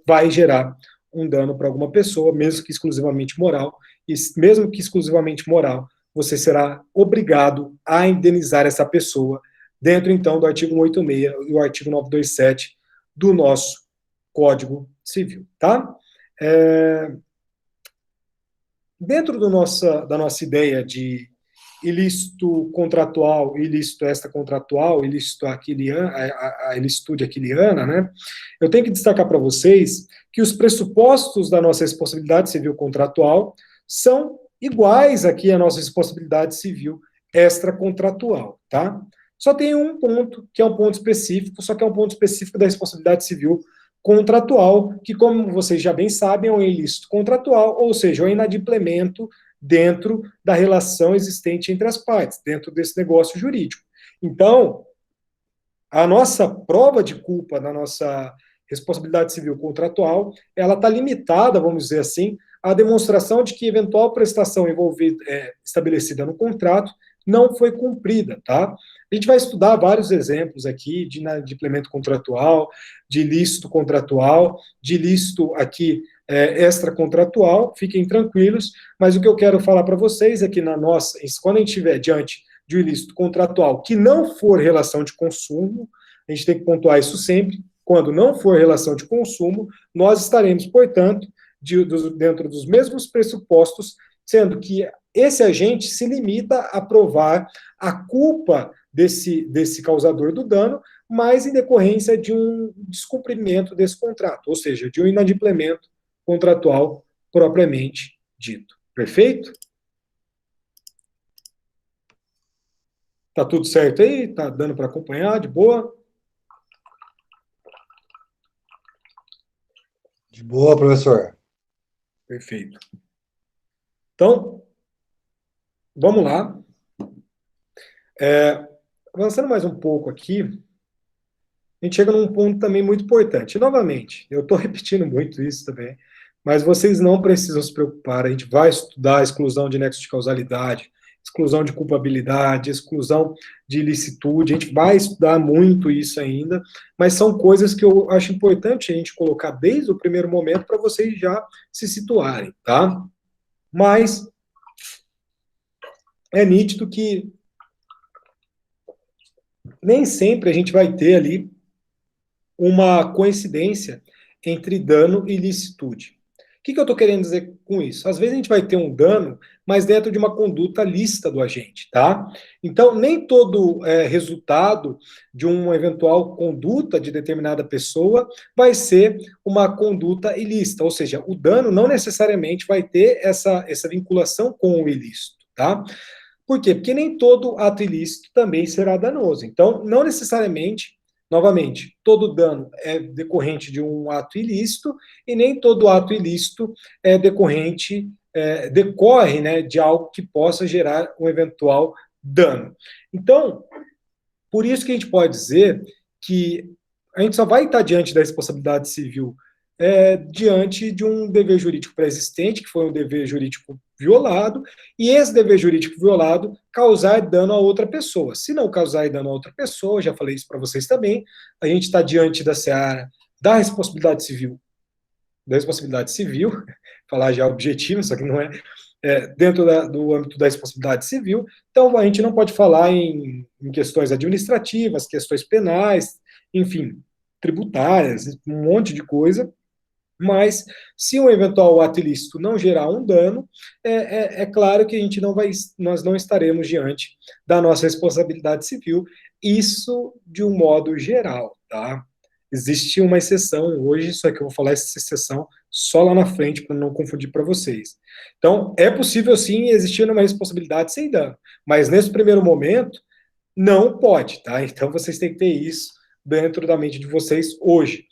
[SPEAKER 1] vai gerar um dano para alguma pessoa, mesmo que exclusivamente moral, e mesmo que exclusivamente moral, você será obrigado a indenizar essa pessoa, dentro, então, do artigo 186 e o artigo 927 do nosso Código Civil, tá? Dentro da nossa ideia de ilícito contratual, ilícito extracontratual, ilícito aquiliana, a ilicitude aquiliana, né? Eu tenho que destacar para vocês que os pressupostos da nossa responsabilidade civil contratual são iguais aqui à nossa responsabilidade civil extracontratual, tá? Só tem um ponto, que é um ponto específico, só que é um ponto específico da responsabilidade civil contratual, que, como vocês já bem sabem, é um ilícito contratual, ou seja, é um inadimplemento dentro da relação existente entre as partes, dentro desse negócio jurídico. Então, a nossa prova de culpa na nossa responsabilidade civil contratual, ela está limitada, vamos dizer assim, à demonstração de que eventual prestação estabelecida no contrato não foi cumprida, tá? A gente vai estudar vários exemplos aqui de inadimplemento contratual, de ilícito contratual, de ilícito aqui extracontratual, fiquem tranquilos, mas o que eu quero falar para vocês é que quando a gente estiver diante de um ilícito contratual que não for relação de consumo, a gente tem que pontuar isso sempre, quando não for relação de consumo, nós estaremos, portanto, dentro dos mesmos pressupostos sendo que esse agente se limita a provar a culpa desse causador do dano, mas em decorrência de um descumprimento desse contrato, ou seja, de um inadimplemento contratual propriamente dito. Perfeito? Tá tudo certo aí? Tá dando para acompanhar de boa?
[SPEAKER 3] De boa, professor.
[SPEAKER 1] Perfeito. Então, vamos lá. Avançando mais um pouco aqui, a gente chega num ponto também muito importante. E, novamente, eu estou repetindo muito isso também, mas vocês não precisam se preocupar. A gente vai estudar a exclusão de nexo de causalidade, exclusão de culpabilidade, exclusão de ilicitude. A gente vai estudar muito isso ainda, mas são coisas que eu acho importante a gente colocar desde o primeiro momento para vocês já se situarem, tá? Mas é nítido que nem sempre a gente vai ter ali uma coincidência entre dano e licitude. O que eu estou querendo dizer com isso? Às vezes a gente vai ter um dano, mas dentro de uma conduta lícita do agente, tá? Então, nem todo resultado de uma eventual conduta de determinada pessoa vai ser uma conduta ilícita, ou seja, o dano não necessariamente vai ter essa vinculação com o ilícito, tá? Por quê? Porque nem todo ato ilícito também será danoso. Então, não necessariamente, novamente, todo dano é decorrente de um ato ilícito e nem todo ato ilícito é decorre, né, de algo que possa gerar um eventual dano. Então, por isso que a gente pode dizer que a gente só vai estar diante da responsabilidade civil diante de um dever jurídico pré-existente, que foi um dever jurídico violado, e esse dever jurídico violado causar dano a outra pessoa. Se não causar dano a outra pessoa, já falei isso para vocês também, a gente está diante da seara da responsabilidade civil, falar já objetivo, só que não dentro do âmbito da responsabilidade civil, então a gente não pode falar em questões administrativas, questões penais, enfim, tributárias, um monte de coisa. Mas, se um eventual ato ilícito não gerar um dano, é claro que nós não estaremos diante da nossa responsabilidade civil, isso de um modo geral, tá? Existe uma exceção hoje, só que eu vou falar essa exceção só lá na frente, para não confundir para vocês. Então, é possível sim existir uma responsabilidade sem dano, mas nesse primeiro momento, não pode, tá? Então, vocês têm que ter isso dentro da mente de vocês hoje,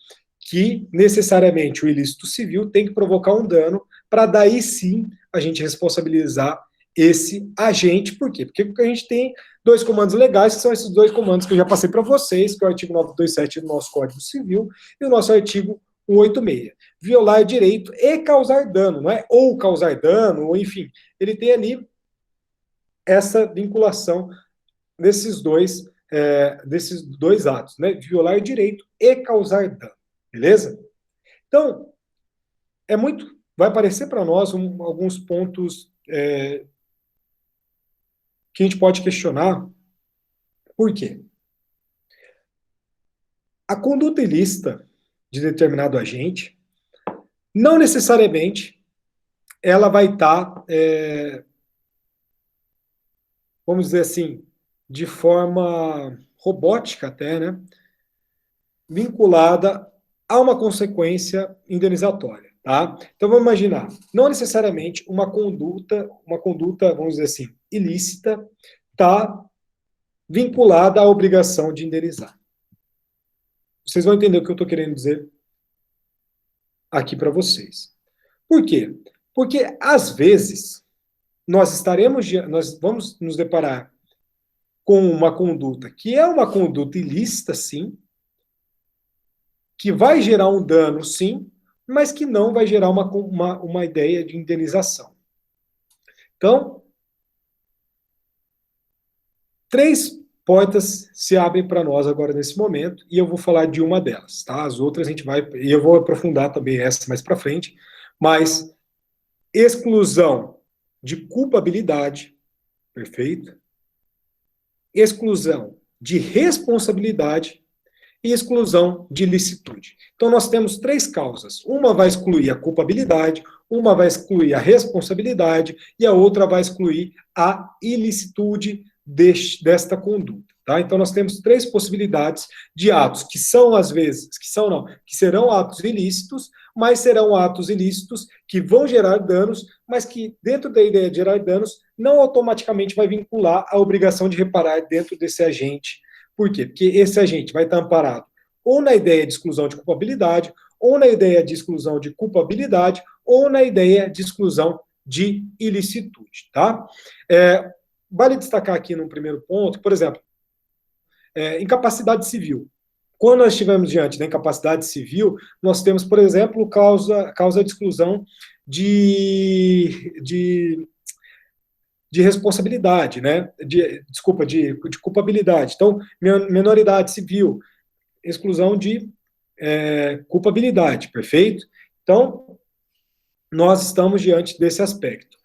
[SPEAKER 1] que necessariamente o ilícito civil tem que provocar um dano para daí sim a gente responsabilizar esse agente. Por quê? Porque a gente tem dois comandos legais, que são esses dois comandos que eu já passei para vocês, que é o artigo 927 do nosso Código Civil e o nosso artigo 186. Violar direito e causar dano, não é ou causar dano, ou enfim, ele tem ali essa vinculação desses dois atos, né? Violar direito e causar dano. Beleza? Então, vai aparecer para nós alguns pontos que a gente pode questionar. Por quê? A conduta ilícita de determinado agente, não necessariamente ela vai estar, vamos dizer assim, de forma robótica até, né? Vinculada a uma consequência indenizatória, tá? Então vamos imaginar, não necessariamente uma conduta, vamos dizer assim, ilícita, está vinculada à obrigação de indenizar. Vocês vão entender o que eu estou querendo dizer aqui para vocês. Por quê? Porque às vezes nós vamos nos deparar com uma conduta que é uma conduta ilícita, sim, que vai gerar um dano, sim, mas que não vai gerar uma ideia de indenização. Então, 3 portas se abrem para nós agora nesse momento, e eu vou falar de uma delas, tá? As outras a gente vai, e eu vou aprofundar também essa mais para frente, mas exclusão de culpabilidade, perfeito? Exclusão de responsabilidade e exclusão de ilicitude. Então, nós temos três causas. Uma vai excluir a culpabilidade, uma vai excluir a responsabilidade e a outra vai excluir a ilicitude desta conduta. Tá? Então, nós temos três possibilidades de atos que são, às vezes, que serão atos ilícitos, mas serão atos ilícitos que vão gerar danos, mas que, dentro da ideia de gerar danos, não automaticamente vai vincular a obrigação de reparar dentro desse agente. Por quê? Porque esse agente vai estar amparado ou na ideia de exclusão de culpabilidade, ou na ideia de exclusão de culpabilidade, ou na ideia de exclusão de ilicitude. Tá? Vale destacar aqui num primeiro ponto, por exemplo, incapacidade civil. Quando nós estivermos diante da incapacidade civil, nós temos, por exemplo, causa de exclusão de responsabilidade, né? De culpabilidade. Então, menoridade civil, exclusão de culpabilidade, perfeito? Então, nós estamos diante desse aspecto.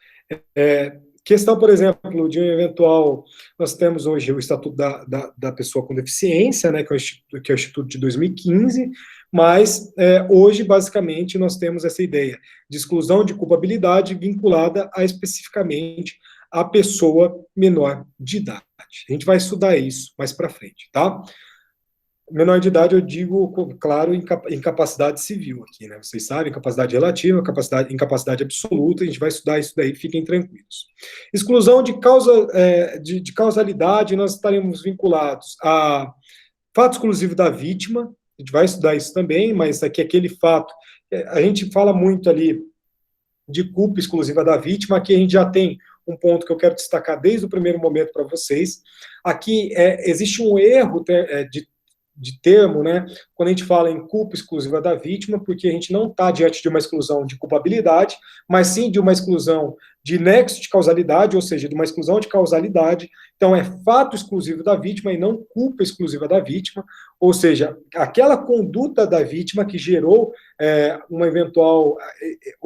[SPEAKER 1] Questão, por exemplo, de um eventual... Nós temos hoje o Estatuto da Pessoa com Deficiência, né, que é o Instituto de 2015, mas hoje, basicamente, nós temos essa ideia de exclusão de culpabilidade vinculada especificamente à pessoa menor de idade. A gente vai estudar isso mais para frente, tá? Menor de idade, eu digo, claro, incapacidade civil aqui, né? Vocês sabem, incapacidade relativa, incapacidade absoluta, a gente vai estudar isso daí, fiquem tranquilos. Exclusão de causalidade, nós estaremos vinculados a fato exclusivo da vítima, a gente vai estudar isso também, mas aqui aquele fato, a gente fala muito ali de culpa exclusiva da vítima, aqui a gente já tem um ponto que eu quero destacar desde o primeiro momento para vocês. Aqui existe um erro de termo, né, quando a gente fala em culpa exclusiva da vítima, porque a gente não está diante de uma exclusão de culpabilidade, mas sim de uma exclusão de nexo de causalidade, ou seja, de uma exclusão de causalidade. Então, é fato exclusivo da vítima e não culpa exclusiva da vítima, ou seja, aquela conduta da vítima que gerou o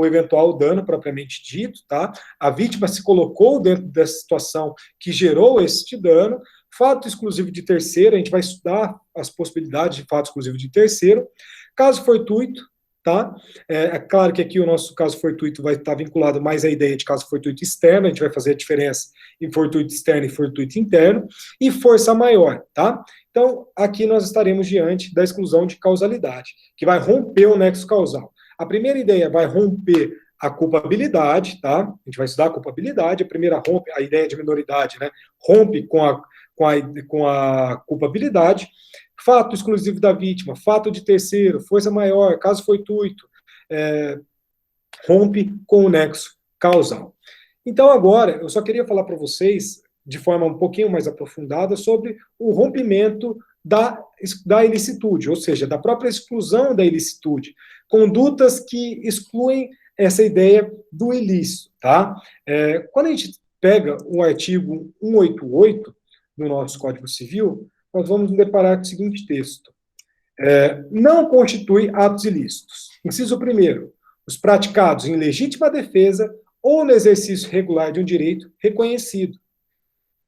[SPEAKER 1] eventual dano propriamente dito, tá? A vítima se colocou dentro dessa situação que gerou este dano. Fato exclusivo de terceiro, a gente vai estudar as possibilidades de fato exclusivo de terceiro. Caso fortuito, tá? É claro que aqui o nosso caso fortuito vai estar vinculado mais à ideia de caso fortuito externo, a gente vai fazer a diferença em fortuito externo e fortuito interno, e força maior, tá? Então, aqui nós estaremos diante da exclusão de causalidade, que vai romper o nexo causal. A primeira ideia vai romper a culpabilidade, tá? A gente vai estudar a culpabilidade, a primeira rompe, a ideia de minoridade, né? Rompe com a culpabilidade, fato exclusivo da vítima, fato de terceiro, força maior, caso fortuito, rompe com o nexo causal. Então, agora, eu só queria falar para vocês, de forma um pouquinho mais aprofundada, sobre o rompimento da ilicitude, ou seja, da própria exclusão da ilicitude. Condutas que excluem essa ideia do ilícito, tá? Quando a gente pega o artigo 188 do nosso Código Civil, nós vamos nos deparar com o seguinte texto. Não constitui atos ilícitos. Inciso 1º, os praticados em legítima defesa ou no exercício regular de um direito reconhecido.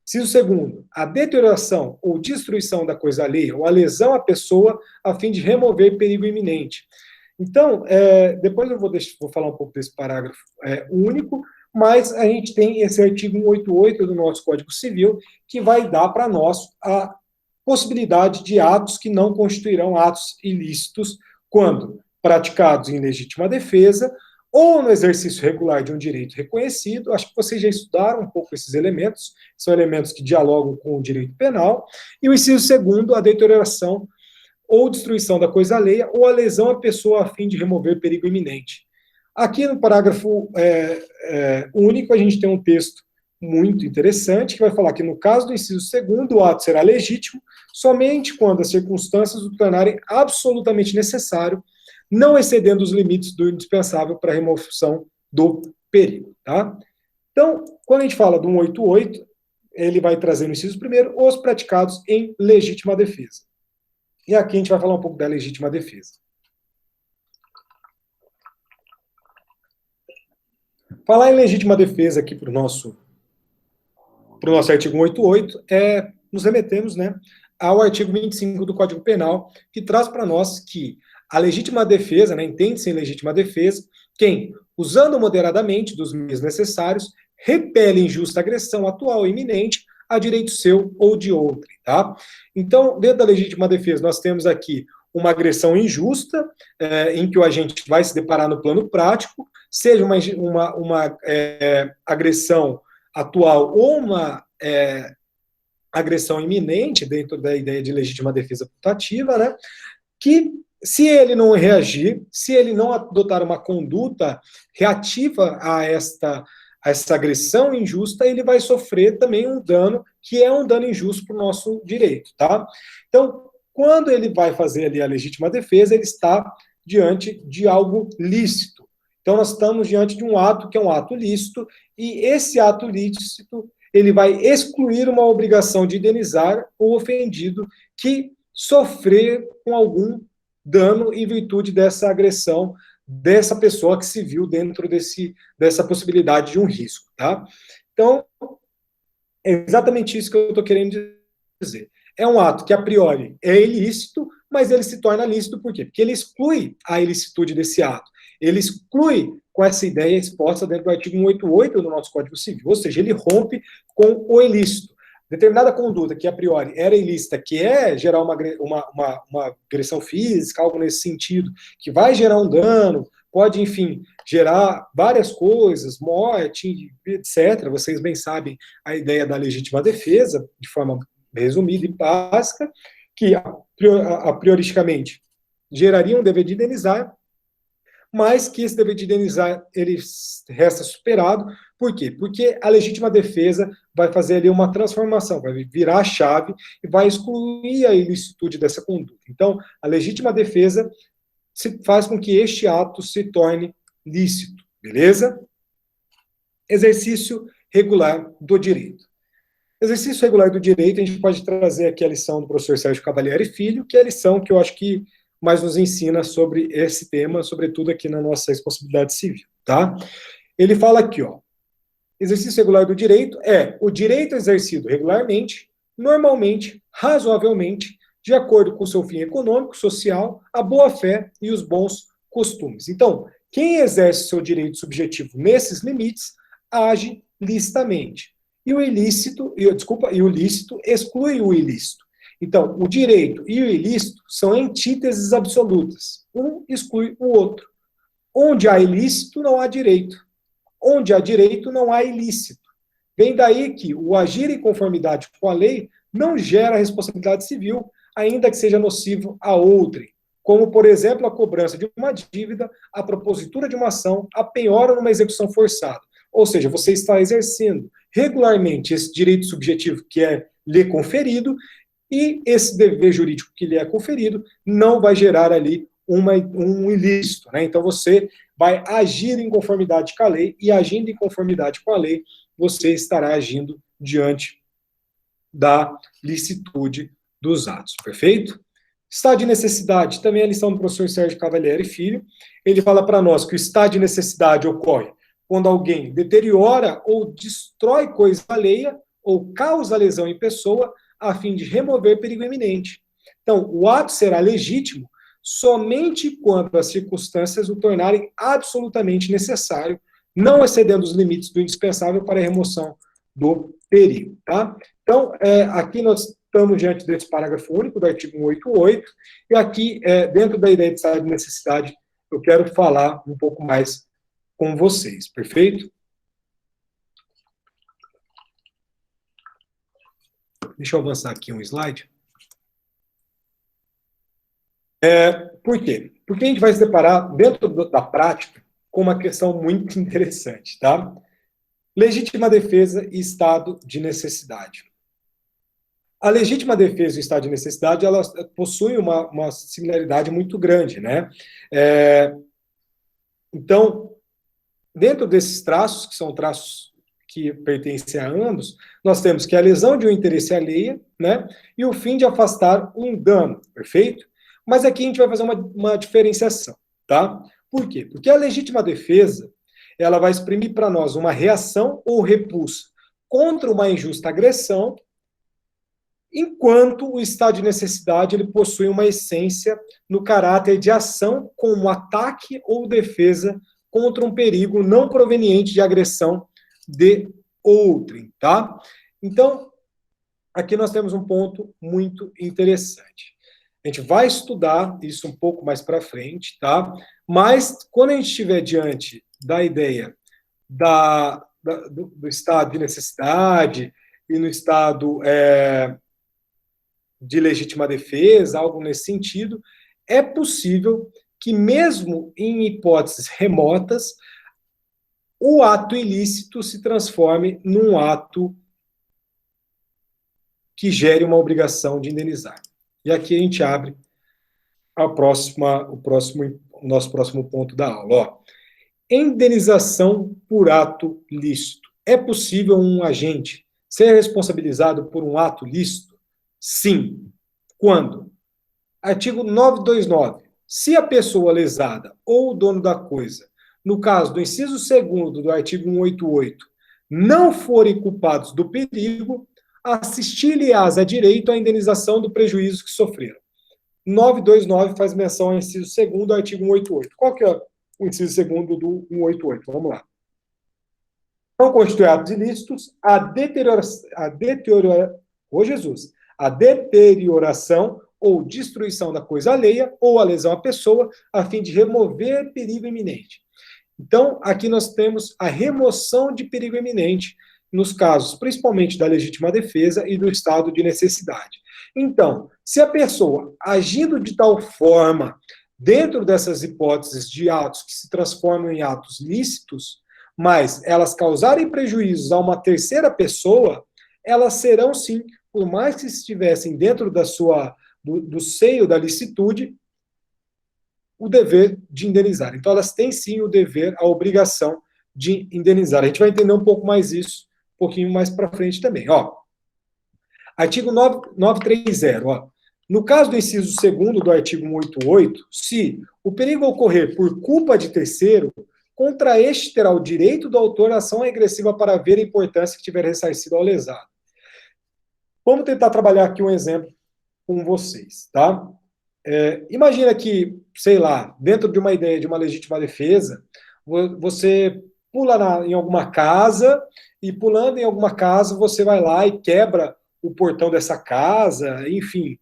[SPEAKER 1] Inciso 2º, a deterioração ou destruição da coisa alheia ou a lesão à pessoa a fim de remover perigo iminente. Então, depois eu vou falar um pouco desse parágrafo único, mas a gente tem esse artigo 188 do nosso Código Civil, que vai dar para nós a possibilidade de atos que não constituirão atos ilícitos quando praticados em legítima defesa ou no exercício regular de um direito reconhecido. Acho que vocês já estudaram um pouco esses elementos, são elementos que dialogam com o direito penal. E o inciso 2º, a deterioração ou destruição da coisa alheia ou a lesão à pessoa a fim de remover perigo iminente. Aqui no parágrafo único, a gente tem um texto muito interessante, que vai falar que no caso do inciso 2º, o ato será legítimo somente quando as circunstâncias o tornarem absolutamente necessário, não excedendo os limites do indispensável para a remoção do perigo. Tá? Então, quando a gente fala do 188, ele vai trazer no inciso 1º os praticados em legítima defesa. E aqui a gente vai falar um pouco da legítima defesa. Falar em legítima defesa aqui para o nosso artigo 188 nos remetemos, né, ao artigo 25 do Código Penal, que traz para nós que a legítima defesa, né, entende-se em legítima defesa, quem, usando moderadamente dos meios necessários, repele injusta agressão atual ou iminente a direito seu ou de outrem, tá? Então, dentro da legítima defesa, nós temos aqui uma agressão injusta, em que o agente vai se deparar no plano prático, seja uma agressão atual ou uma agressão iminente, dentro da ideia de legítima defesa putativa, né? Que, se ele não reagir, se ele não adotar uma conduta reativa a essa agressão injusta, ele vai sofrer também um dano, que é um dano injusto para o nosso direito, tá? Então, quando ele vai fazer ali a legítima defesa, ele está diante de algo lícito. Então, nós estamos diante de um ato que é um ato lícito, e esse ato lícito, ele vai excluir uma obrigação de indenizar o ofendido que sofrer com algum dano em virtude dessa agressão dessa pessoa que se viu dentro dessa possibilidade de um risco, tá? Então, é exatamente isso que eu estou querendo dizer. É um ato que, a priori, é ilícito, mas ele se torna lícito por quê? Porque ele exclui a ilicitude desse ato. Ele exclui com essa ideia exposta dentro do artigo 188 do nosso Código Civil, ou seja, ele rompe com o ilícito. Determinada conduta que, a priori, era ilícita, que é gerar uma agressão física, algo nesse sentido, que vai gerar um dano, pode, enfim, gerar várias coisas, morte, etc. Vocês bem sabem a ideia da legítima defesa, de forma resumida e básica, que, a prioristicamente, geraria um dever de indenizar, mas que esse dever de indenizar, ele resta superado. Por quê? Porque a legítima defesa vai fazer ali uma transformação, vai virar a chave e vai excluir a ilicitude dessa conduta. Então, a legítima defesa faz com que este ato se torne lícito, beleza? Exercício regular do direito. Exercício regular do direito, a gente pode trazer aqui a lição do professor Sérgio Cavalieri Filho, que é a lição que eu acho que mais nos ensina sobre esse tema, sobretudo aqui na nossa responsabilidade civil, tá? Ele fala aqui, ó, exercício regular do direito é o direito exercido regularmente, normalmente, razoavelmente, de acordo com o seu fim econômico, social, a boa-fé e os bons costumes. Então, quem exerce seu direito subjetivo nesses limites, age licitamente. E o ilícito, e o lícito exclui o ilícito. Então, o direito e o ilícito são antíteses absolutas. Um exclui o outro. Onde há ilícito, não há direito. Onde há direito, não há ilícito. Vem daí que o agir em conformidade com a lei não gera responsabilidade civil, ainda que seja nocivo a outrem, como, por exemplo, a cobrança de uma dívida, a propositura de uma ação, a penhora numa execução forçada. Ou seja, você está exercendo regularmente esse direito subjetivo que é lhe conferido, e esse dever jurídico que lhe é conferido não vai gerar ali um ilícito, né? Então você vai agir em conformidade com a lei, e agindo em conformidade com a lei, você estará agindo diante da licitude dos atos, perfeito? Estado de necessidade, também a lição do professor Sérgio Cavalieri Filho, ele fala para nós que o estado de necessidade ocorre quando alguém deteriora ou destrói coisa alheia ou causa lesão em pessoa a fim de remover perigo iminente. Então, o ato será legítimo somente quando as circunstâncias o tornarem absolutamente necessário, não excedendo os limites do indispensável para a remoção do perigo, tá? Então, aqui nós estamos diante desse parágrafo único do artigo 188, e aqui, dentro da ideia de estado de necessidade, eu quero falar um pouco mais com vocês, perfeito? Deixa eu avançar aqui um slide. Por quê? Porque a gente vai se deparar, dentro da prática, com uma questão muito interessante, tá? Legítima defesa e estado de necessidade. A legítima defesa e o estado de necessidade, elas possuem uma similaridade muito grande, né? Então, dentro desses traços, que são traços que pertencem a ambos, nós temos que a lesão de um interesse alheia, né? E o fim de afastar um dano, perfeito? Mas aqui a gente vai fazer uma diferenciação, tá? Por quê? Porque a legítima defesa, ela vai exprimir para nós uma reação ou repulsa contra uma injusta agressão, enquanto o estado de necessidade ele possui uma essência no caráter de ação como ataque ou defesa contra um perigo não proveniente de agressão de outrem, tá? Então, aqui nós temos um ponto muito interessante. A gente vai estudar isso um pouco mais para frente, tá? Mas, quando a gente estiver diante da ideia do estado de necessidade e no estado de legítima defesa, algo nesse sentido, é possível que, mesmo em hipóteses remotas, o ato ilícito se transforme num ato que gere uma obrigação de indenizar. E aqui a gente abre o nosso próximo ponto da aula. Ó. Indenização por ato lícito. É possível um agente ser responsabilizado por um ato lícito? Sim. Quando? Artigo 929. Se a pessoa lesada ou o dono da coisa, no caso do inciso 2º do artigo 188, não forem culpados do perigo, assistir-lhe-ás a direito à indenização do prejuízo que sofreram. 929 faz menção ao inciso 2º do artigo 188. Qual que é o inciso 2º do 188? Vamos lá. Não constitui atos ilícitos a deterioração ou destruição da coisa alheia ou a lesão à pessoa a fim de remover perigo iminente. Então, aqui nós temos a remoção de perigo iminente nos casos, principalmente da legítima defesa e do estado de necessidade. Então, se a pessoa, agindo de tal forma, dentro dessas hipóteses de atos que se transformam em atos lícitos, mas elas causarem prejuízos a uma terceira pessoa, elas serão, sim, por mais que estivessem dentro do seio da licitude, o dever de indenizar. Então, elas têm, sim, o dever, a obrigação de indenizar. A gente vai entender um pouco mais isso, um pouquinho mais para frente também. Ó, artigo 930. Ó. No caso do inciso 2º do artigo 188, se o perigo ocorrer por culpa de terceiro, contra este terá o direito do autor à ação regressiva para ver a importância que tiver ressarcido ao lesado. Vamos tentar trabalhar aqui um exemplo com vocês, tá? Imagina que, sei lá, dentro de uma ideia de uma legítima defesa, você pula em alguma casa e, pulando em alguma casa, você vai lá e quebra o portão dessa casa, enfim,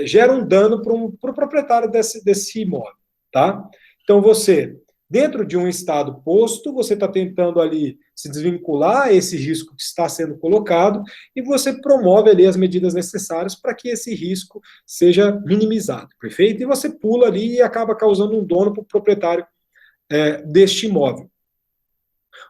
[SPEAKER 1] gera um dano para o proprietário desse imóvel, tá? Então, você, dentro de um estado posto, você está tentando ali se desvincular esse risco que está sendo colocado e você promove ali as medidas necessárias para que esse risco seja minimizado, perfeito? E você pula ali e acaba causando um dano para o proprietário deste imóvel.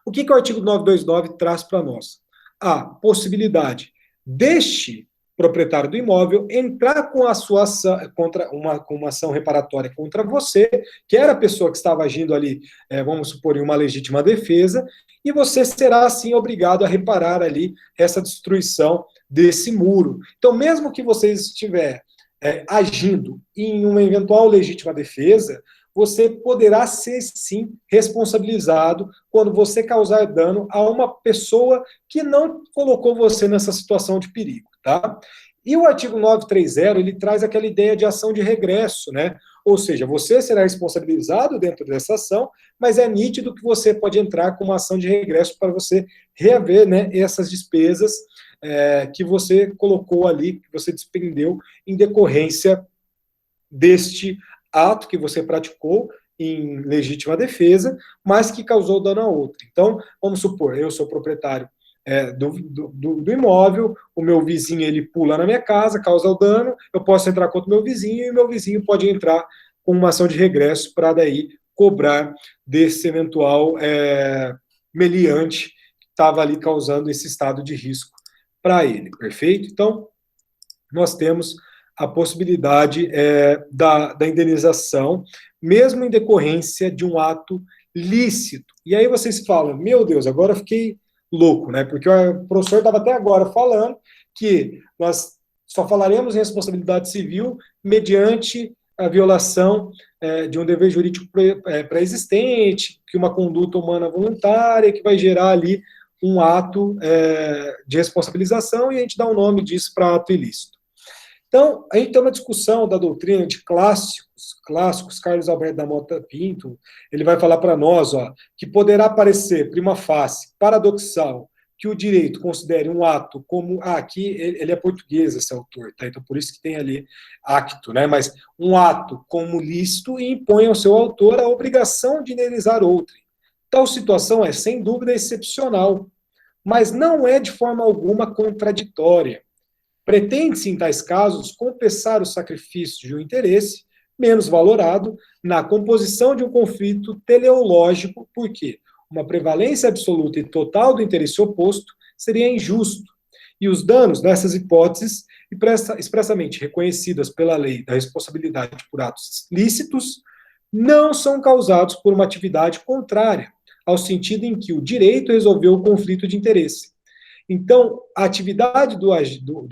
[SPEAKER 1] O que o artigo 929 traz para nós? A possibilidade deste proprietário do imóvel entrar com a sua ação, com uma ação reparatória contra você, que era a pessoa que estava agindo ali, vamos supor, em uma legítima defesa, e você será, assim, obrigado a reparar ali essa destruição desse muro. Então, mesmo que você estiver agindo em uma eventual legítima defesa, você poderá ser, sim, responsabilizado quando você causar dano a uma pessoa que não colocou você nessa situação de perigo, tá? E o artigo 930, ele traz aquela ideia de ação de regresso, né? Ou seja, você será responsabilizado dentro dessa ação, mas é nítido que você pode entrar com uma ação de regresso para você reaver, né, essas despesas que você colocou ali, que você despendeu em decorrência deste ato que você praticou em legítima defesa, mas que causou dano a outra. Então, vamos supor, eu sou proprietário do imóvel, o meu vizinho ele pula na minha casa, causa o dano, eu posso entrar contra o meu vizinho e o meu vizinho pode entrar com uma ação de regresso para daí cobrar desse eventual meliante que estava ali causando esse estado de risco para ele, perfeito? Então, nós temos a possibilidade da indenização, mesmo em decorrência de um ato lícito. E aí vocês falam, meu Deus, agora eu fiquei louco, né? Porque o professor estava até agora falando que nós só falaremos em responsabilidade civil mediante a violação de um dever jurídico pré-existente, que uma conduta humana voluntária, que vai gerar ali um ato de responsabilização, e a gente dá o nome disso para ato ilícito. Então, a gente tem uma discussão da doutrina de clássicos, Carlos Alberto da Mota Pinto, ele vai falar para nós, ó, que poderá parecer, prima facie, paradoxal, que o direito considere um ato como... aqui ele é português, esse autor, tá? Então por isso que tem ali acto, né? Mas um ato como lícito e impõe ao seu autor a obrigação de indenizar outrem. Tal situação é, sem dúvida, excepcional, mas não é de forma alguma contraditória. Pretende-se, em tais casos, compensar o sacrifício de um interesse menos valorado na composição de um conflito teleológico, porque uma prevalência absoluta e total do interesse oposto seria injusto, e os danos nessas hipóteses, expressamente reconhecidas pela lei da responsabilidade por atos lícitos, não são causados por uma atividade contrária ao sentido em que o direito resolveu o conflito de interesse. Então, a atividade do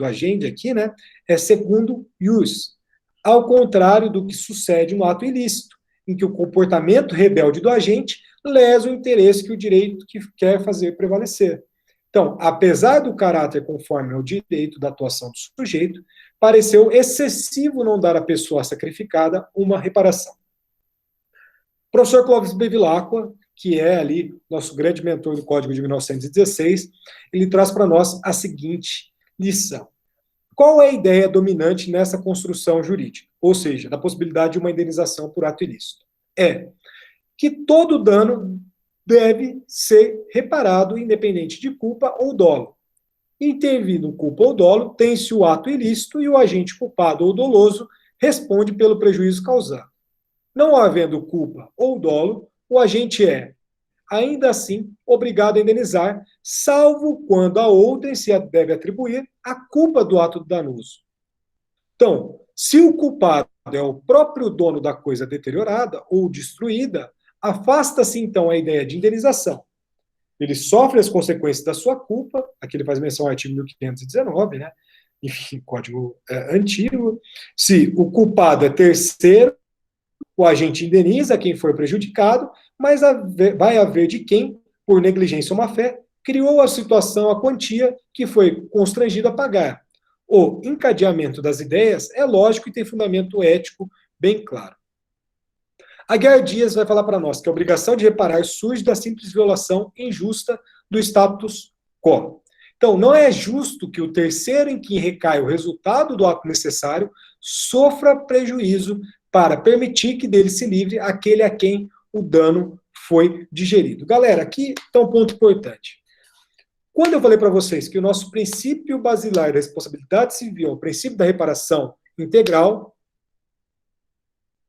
[SPEAKER 1] agente aqui, né, é segundo ius, ao contrário do que sucede no ato ilícito, em que o comportamento rebelde do agente lesa o interesse que o direito que quer fazer prevalecer. Então, apesar do caráter conforme ao direito da atuação do sujeito, pareceu excessivo não dar à pessoa sacrificada uma reparação. O professor Clóvis Bevilacqua, que é ali nosso grande mentor do Código de 1916, ele traz para nós a seguinte lição. Qual é a ideia dominante nessa construção jurídica? Ou seja, da possibilidade de uma indenização por ato ilícito? É que todo dano deve ser reparado independente de culpa ou dolo. Intervindo culpa ou dolo, tem-se o ato ilícito e o agente culpado ou doloso responde pelo prejuízo causado. Não havendo culpa ou dolo, o agente é, ainda assim, obrigado a indenizar, salvo quando a outrem se deve atribuir a culpa do ato danoso. Então, se o culpado é o próprio dono da coisa deteriorada ou destruída, afasta-se então a ideia de indenização. Ele sofre as consequências da sua culpa, aqui ele faz menção ao artigo 1519, né? Enfim, código antigo. Se o culpado é terceiro, o agente indeniza quem for prejudicado, mas vai haver de quem, por negligência ou má-fé, criou a situação, a quantia que foi constrangido a pagar. O encadeamento das ideias é lógico e tem fundamento ético bem claro. Aguiar Dias vai falar para nós que a obrigação de reparar surge da simples violação injusta do status quo. Então, não é justo que o terceiro em quem recai o resultado do ato necessário sofra prejuízo para permitir que dele se livre aquele a quem o dano foi digerido. Galera, aqui está um ponto importante. Quando eu falei para vocês que o nosso princípio basilar da responsabilidade civil, o princípio da reparação integral,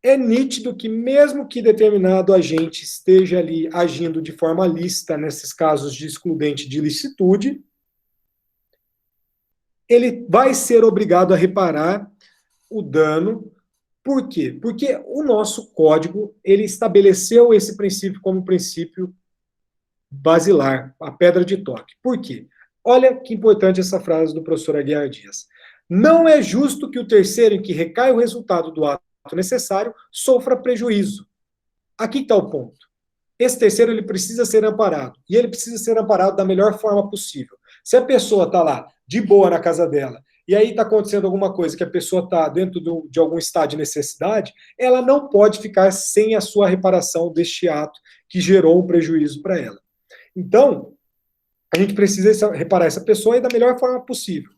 [SPEAKER 1] é nítido que mesmo que determinado agente esteja ali agindo de forma lícita nesses casos de excludente de ilicitude, ele vai ser obrigado a reparar o dano. Por quê? Porque o nosso código, ele estabeleceu esse princípio como princípio basilar, a pedra de toque. Por quê? Olha que importante essa frase do professor Aguiar Dias. Não é justo que o terceiro em que recai o resultado do ato necessário sofra prejuízo. Aqui está o ponto. Esse terceiro ele precisa ser amparado. E ele precisa ser amparado da melhor forma possível. Se a pessoa está lá, de boa na casa dela, e aí está acontecendo alguma coisa que a pessoa está dentro de algum estado de necessidade, ela não pode ficar sem a sua reparação deste ato que gerou um prejuízo para ela. Então, a gente precisa reparar essa pessoa da melhor forma possível.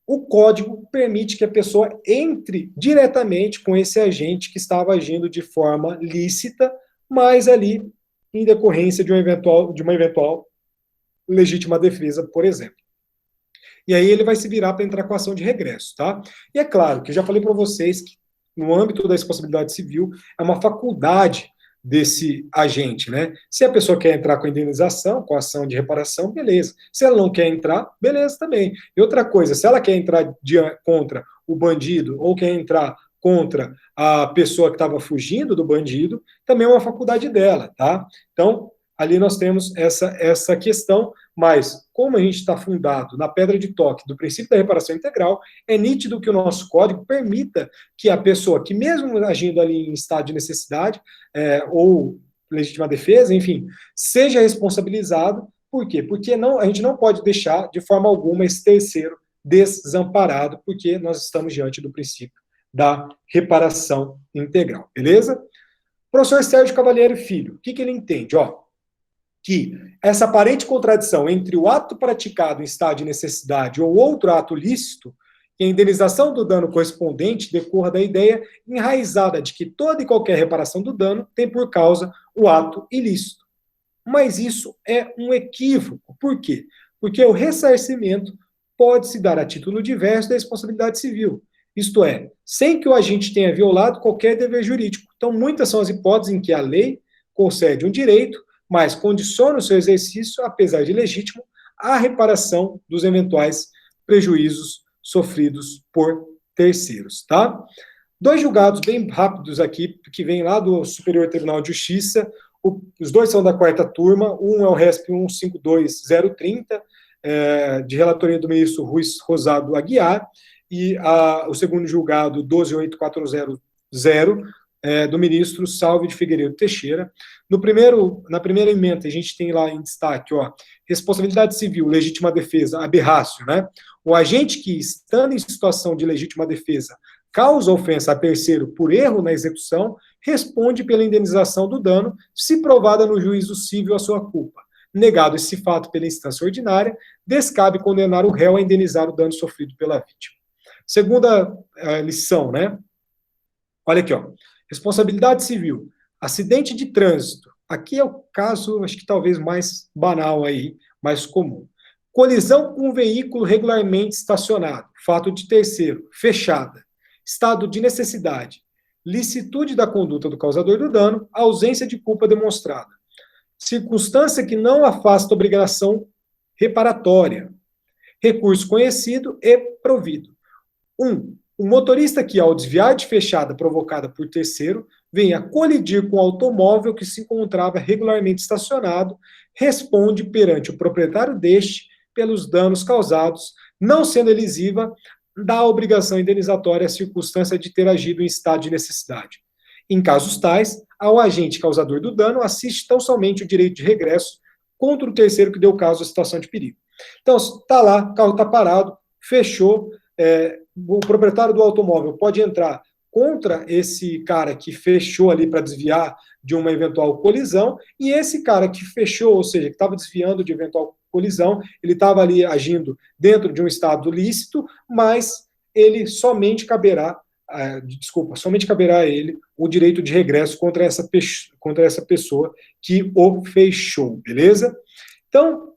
[SPEAKER 1] O código permite que a pessoa entre diretamente com esse agente que estava agindo de forma lícita, mas ali em decorrência de uma eventual legítima defesa, por exemplo. E aí ele vai se virar para entrar com a ação de regresso, tá? E é claro que eu já falei para vocês que no âmbito da responsabilidade civil é uma faculdade desse agente, né? Se a pessoa quer entrar com a indenização, com a ação de reparação, beleza. Se ela não quer entrar, beleza também. E outra coisa, se ela quer entrar contra o bandido ou quer entrar contra a pessoa que estava fugindo do bandido, também é uma faculdade dela, tá? Então, ali nós temos essa questão, mas como a gente está fundado na pedra de toque do princípio da reparação integral, é nítido que o nosso código permita que a pessoa que mesmo agindo ali em estado de necessidade, ou legítima defesa, enfim, seja responsabilizado. Por quê? Porque a gente não pode deixar de forma alguma esse terceiro desamparado, porque nós estamos diante do princípio da reparação integral, beleza? Professor Sérgio Cavalieri Filho, o que ele entende? Que essa aparente contradição entre o ato praticado em estado de necessidade ou outro ato lícito, que a indenização do dano correspondente decorra da ideia enraizada de que toda e qualquer reparação do dano tem por causa o ato ilícito. Mas isso é um equívoco. Por quê? Porque o ressarcimento pode se dar a título diverso da responsabilidade civil, isto é, sem que o agente tenha violado qualquer dever jurídico. Então, muitas são as hipóteses em que a lei concede um direito, mas condiciona o seu exercício, apesar de legítimo, à reparação dos eventuais prejuízos sofridos por terceiros, tá? 2 julgados bem rápidos aqui, que vêm lá do Superior Tribunal de Justiça, os 2 são da 4ª turma, um é o RESP 152030, de relatoria do ministro Ruiz Rosado Aguiar, e o segundo julgado 12840, do ministro Salve de Figueiredo Teixeira. Na primeira emenda, a gente tem lá em destaque, responsabilidade civil, legítima defesa, aberrácio, né? O agente que, estando em situação de legítima defesa, causa ofensa a terceiro por erro na execução, responde pela indenização do dano, se provada no juízo civil a sua culpa. Negado esse fato pela instância ordinária, descabe condenar o réu a indenizar o dano sofrido pela vítima. Segunda lição, né? Olha aqui, responsabilidade civil, acidente de trânsito. Aqui é o caso, acho que talvez mais banal aí, mais comum. Colisão com um veículo regularmente estacionado, fato de terceiro, fechada. Estado de necessidade, licitude da conduta do causador do dano, ausência de culpa demonstrada. Circunstância que não afasta obrigação reparatória. Recurso conhecido e provido. 1. O motorista que, ao desviar de fechada provocada por terceiro, venha colidir com o automóvel que se encontrava regularmente estacionado, responde perante o proprietário deste pelos danos causados, não sendo elisiva da obrigação indenizatória a circunstância de ter agido em estado de necessidade. Em casos tais, ao agente causador do dano assiste tão somente o direito de regresso contra o terceiro que deu causa à situação de perigo. Então, está lá, o carro está parado, fechou, o proprietário do automóvel pode entrar contra esse cara que fechou ali para desviar de uma eventual colisão, e esse cara que fechou, ou seja, que estava desviando de eventual colisão, ele estava ali agindo dentro de um estado lícito, mas ele somente caberá a ele o direito de regresso contra essa pessoa que o fechou, beleza? Então,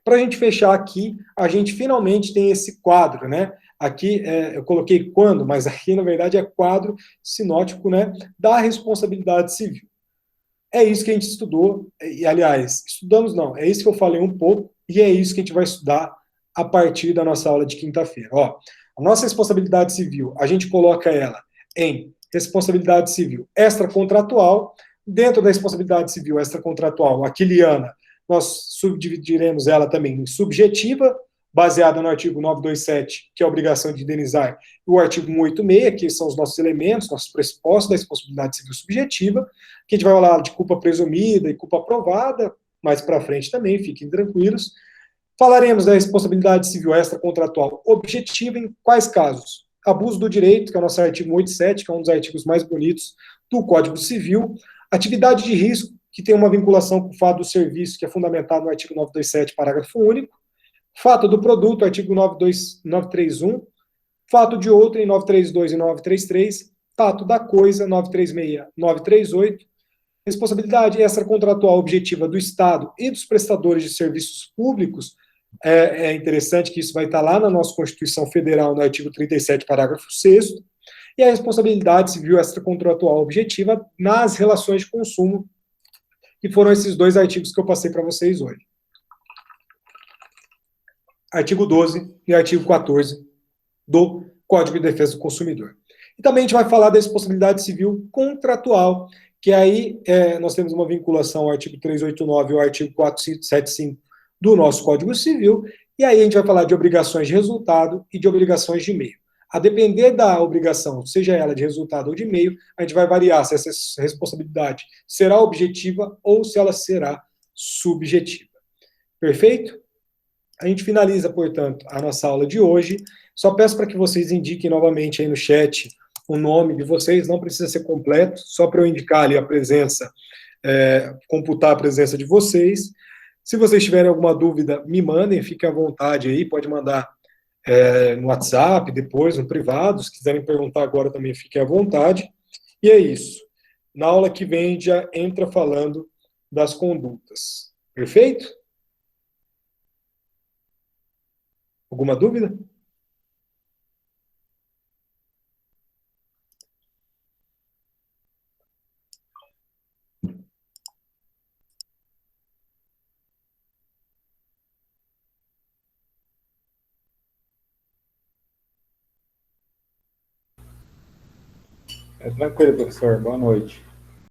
[SPEAKER 1] para a gente fechar aqui, a gente finalmente tem esse quadro, né? Aqui eu coloquei quando, mas aqui na verdade é quadro sinótico, né, da responsabilidade civil. É isso que a gente estudou, e aliás, estudamos não, é isso que eu falei um pouco, e é isso que a gente vai estudar a partir da nossa aula de quinta-feira. A nossa responsabilidade civil, a gente coloca ela em responsabilidade civil extracontratual. Dentro da responsabilidade civil extracontratual aquiliana, nós subdividiremos ela também em subjetiva, baseada no artigo 927, que é a obrigação de indenizar, e o artigo 186, que são os nossos elementos, nossos pressupostos da responsabilidade civil subjetiva, que a gente vai falar de culpa presumida e culpa provada, mais para frente também, fiquem tranquilos. Falaremos da responsabilidade civil extracontratual objetiva em quais casos? Abuso do direito, que é o nosso artigo 187, que é um dos artigos mais bonitos do Código Civil. Atividade de risco, que tem uma vinculação com o fato do serviço, que é fundamentado no artigo 927, parágrafo único. Fato do produto, artigo 931. Fato de outrem, 932 e 933. Fato da coisa, 936, 938. Responsabilidade extracontratual objetiva do Estado e dos prestadores de serviços públicos. É interessante que isso vai estar lá na nossa Constituição Federal, no artigo 37, parágrafo 6º. E a responsabilidade civil extracontratual objetiva nas relações de consumo, que foram esses 2 artigos que eu passei para vocês hoje. Artigo 12 e artigo 14 do Código de Defesa do Consumidor. E também a gente vai falar da responsabilidade civil contratual, que aí nós temos uma vinculação ao artigo 389 e ao artigo 475 do nosso Código Civil, e aí a gente vai falar de obrigações de resultado e de obrigações de meio. A depender da obrigação, seja ela de resultado ou de meio, a gente vai variar se essa responsabilidade será objetiva ou se ela será subjetiva. Perfeito? A gente finaliza, portanto, a nossa aula de hoje. Só peço para que vocês indiquem novamente aí no chat o nome de vocês, não precisa ser completo, só para eu indicar ali a presença, computar a presença de vocês. Se vocês tiverem alguma dúvida, me mandem, fiquem à vontade aí, pode mandar no WhatsApp, depois, no privado. Se quiserem perguntar agora também, fiquem à vontade. E é isso. Na aula que vem, já entra falando das condutas. Perfeito? Alguma dúvida?
[SPEAKER 4] Tranquilo, professor. Boa noite.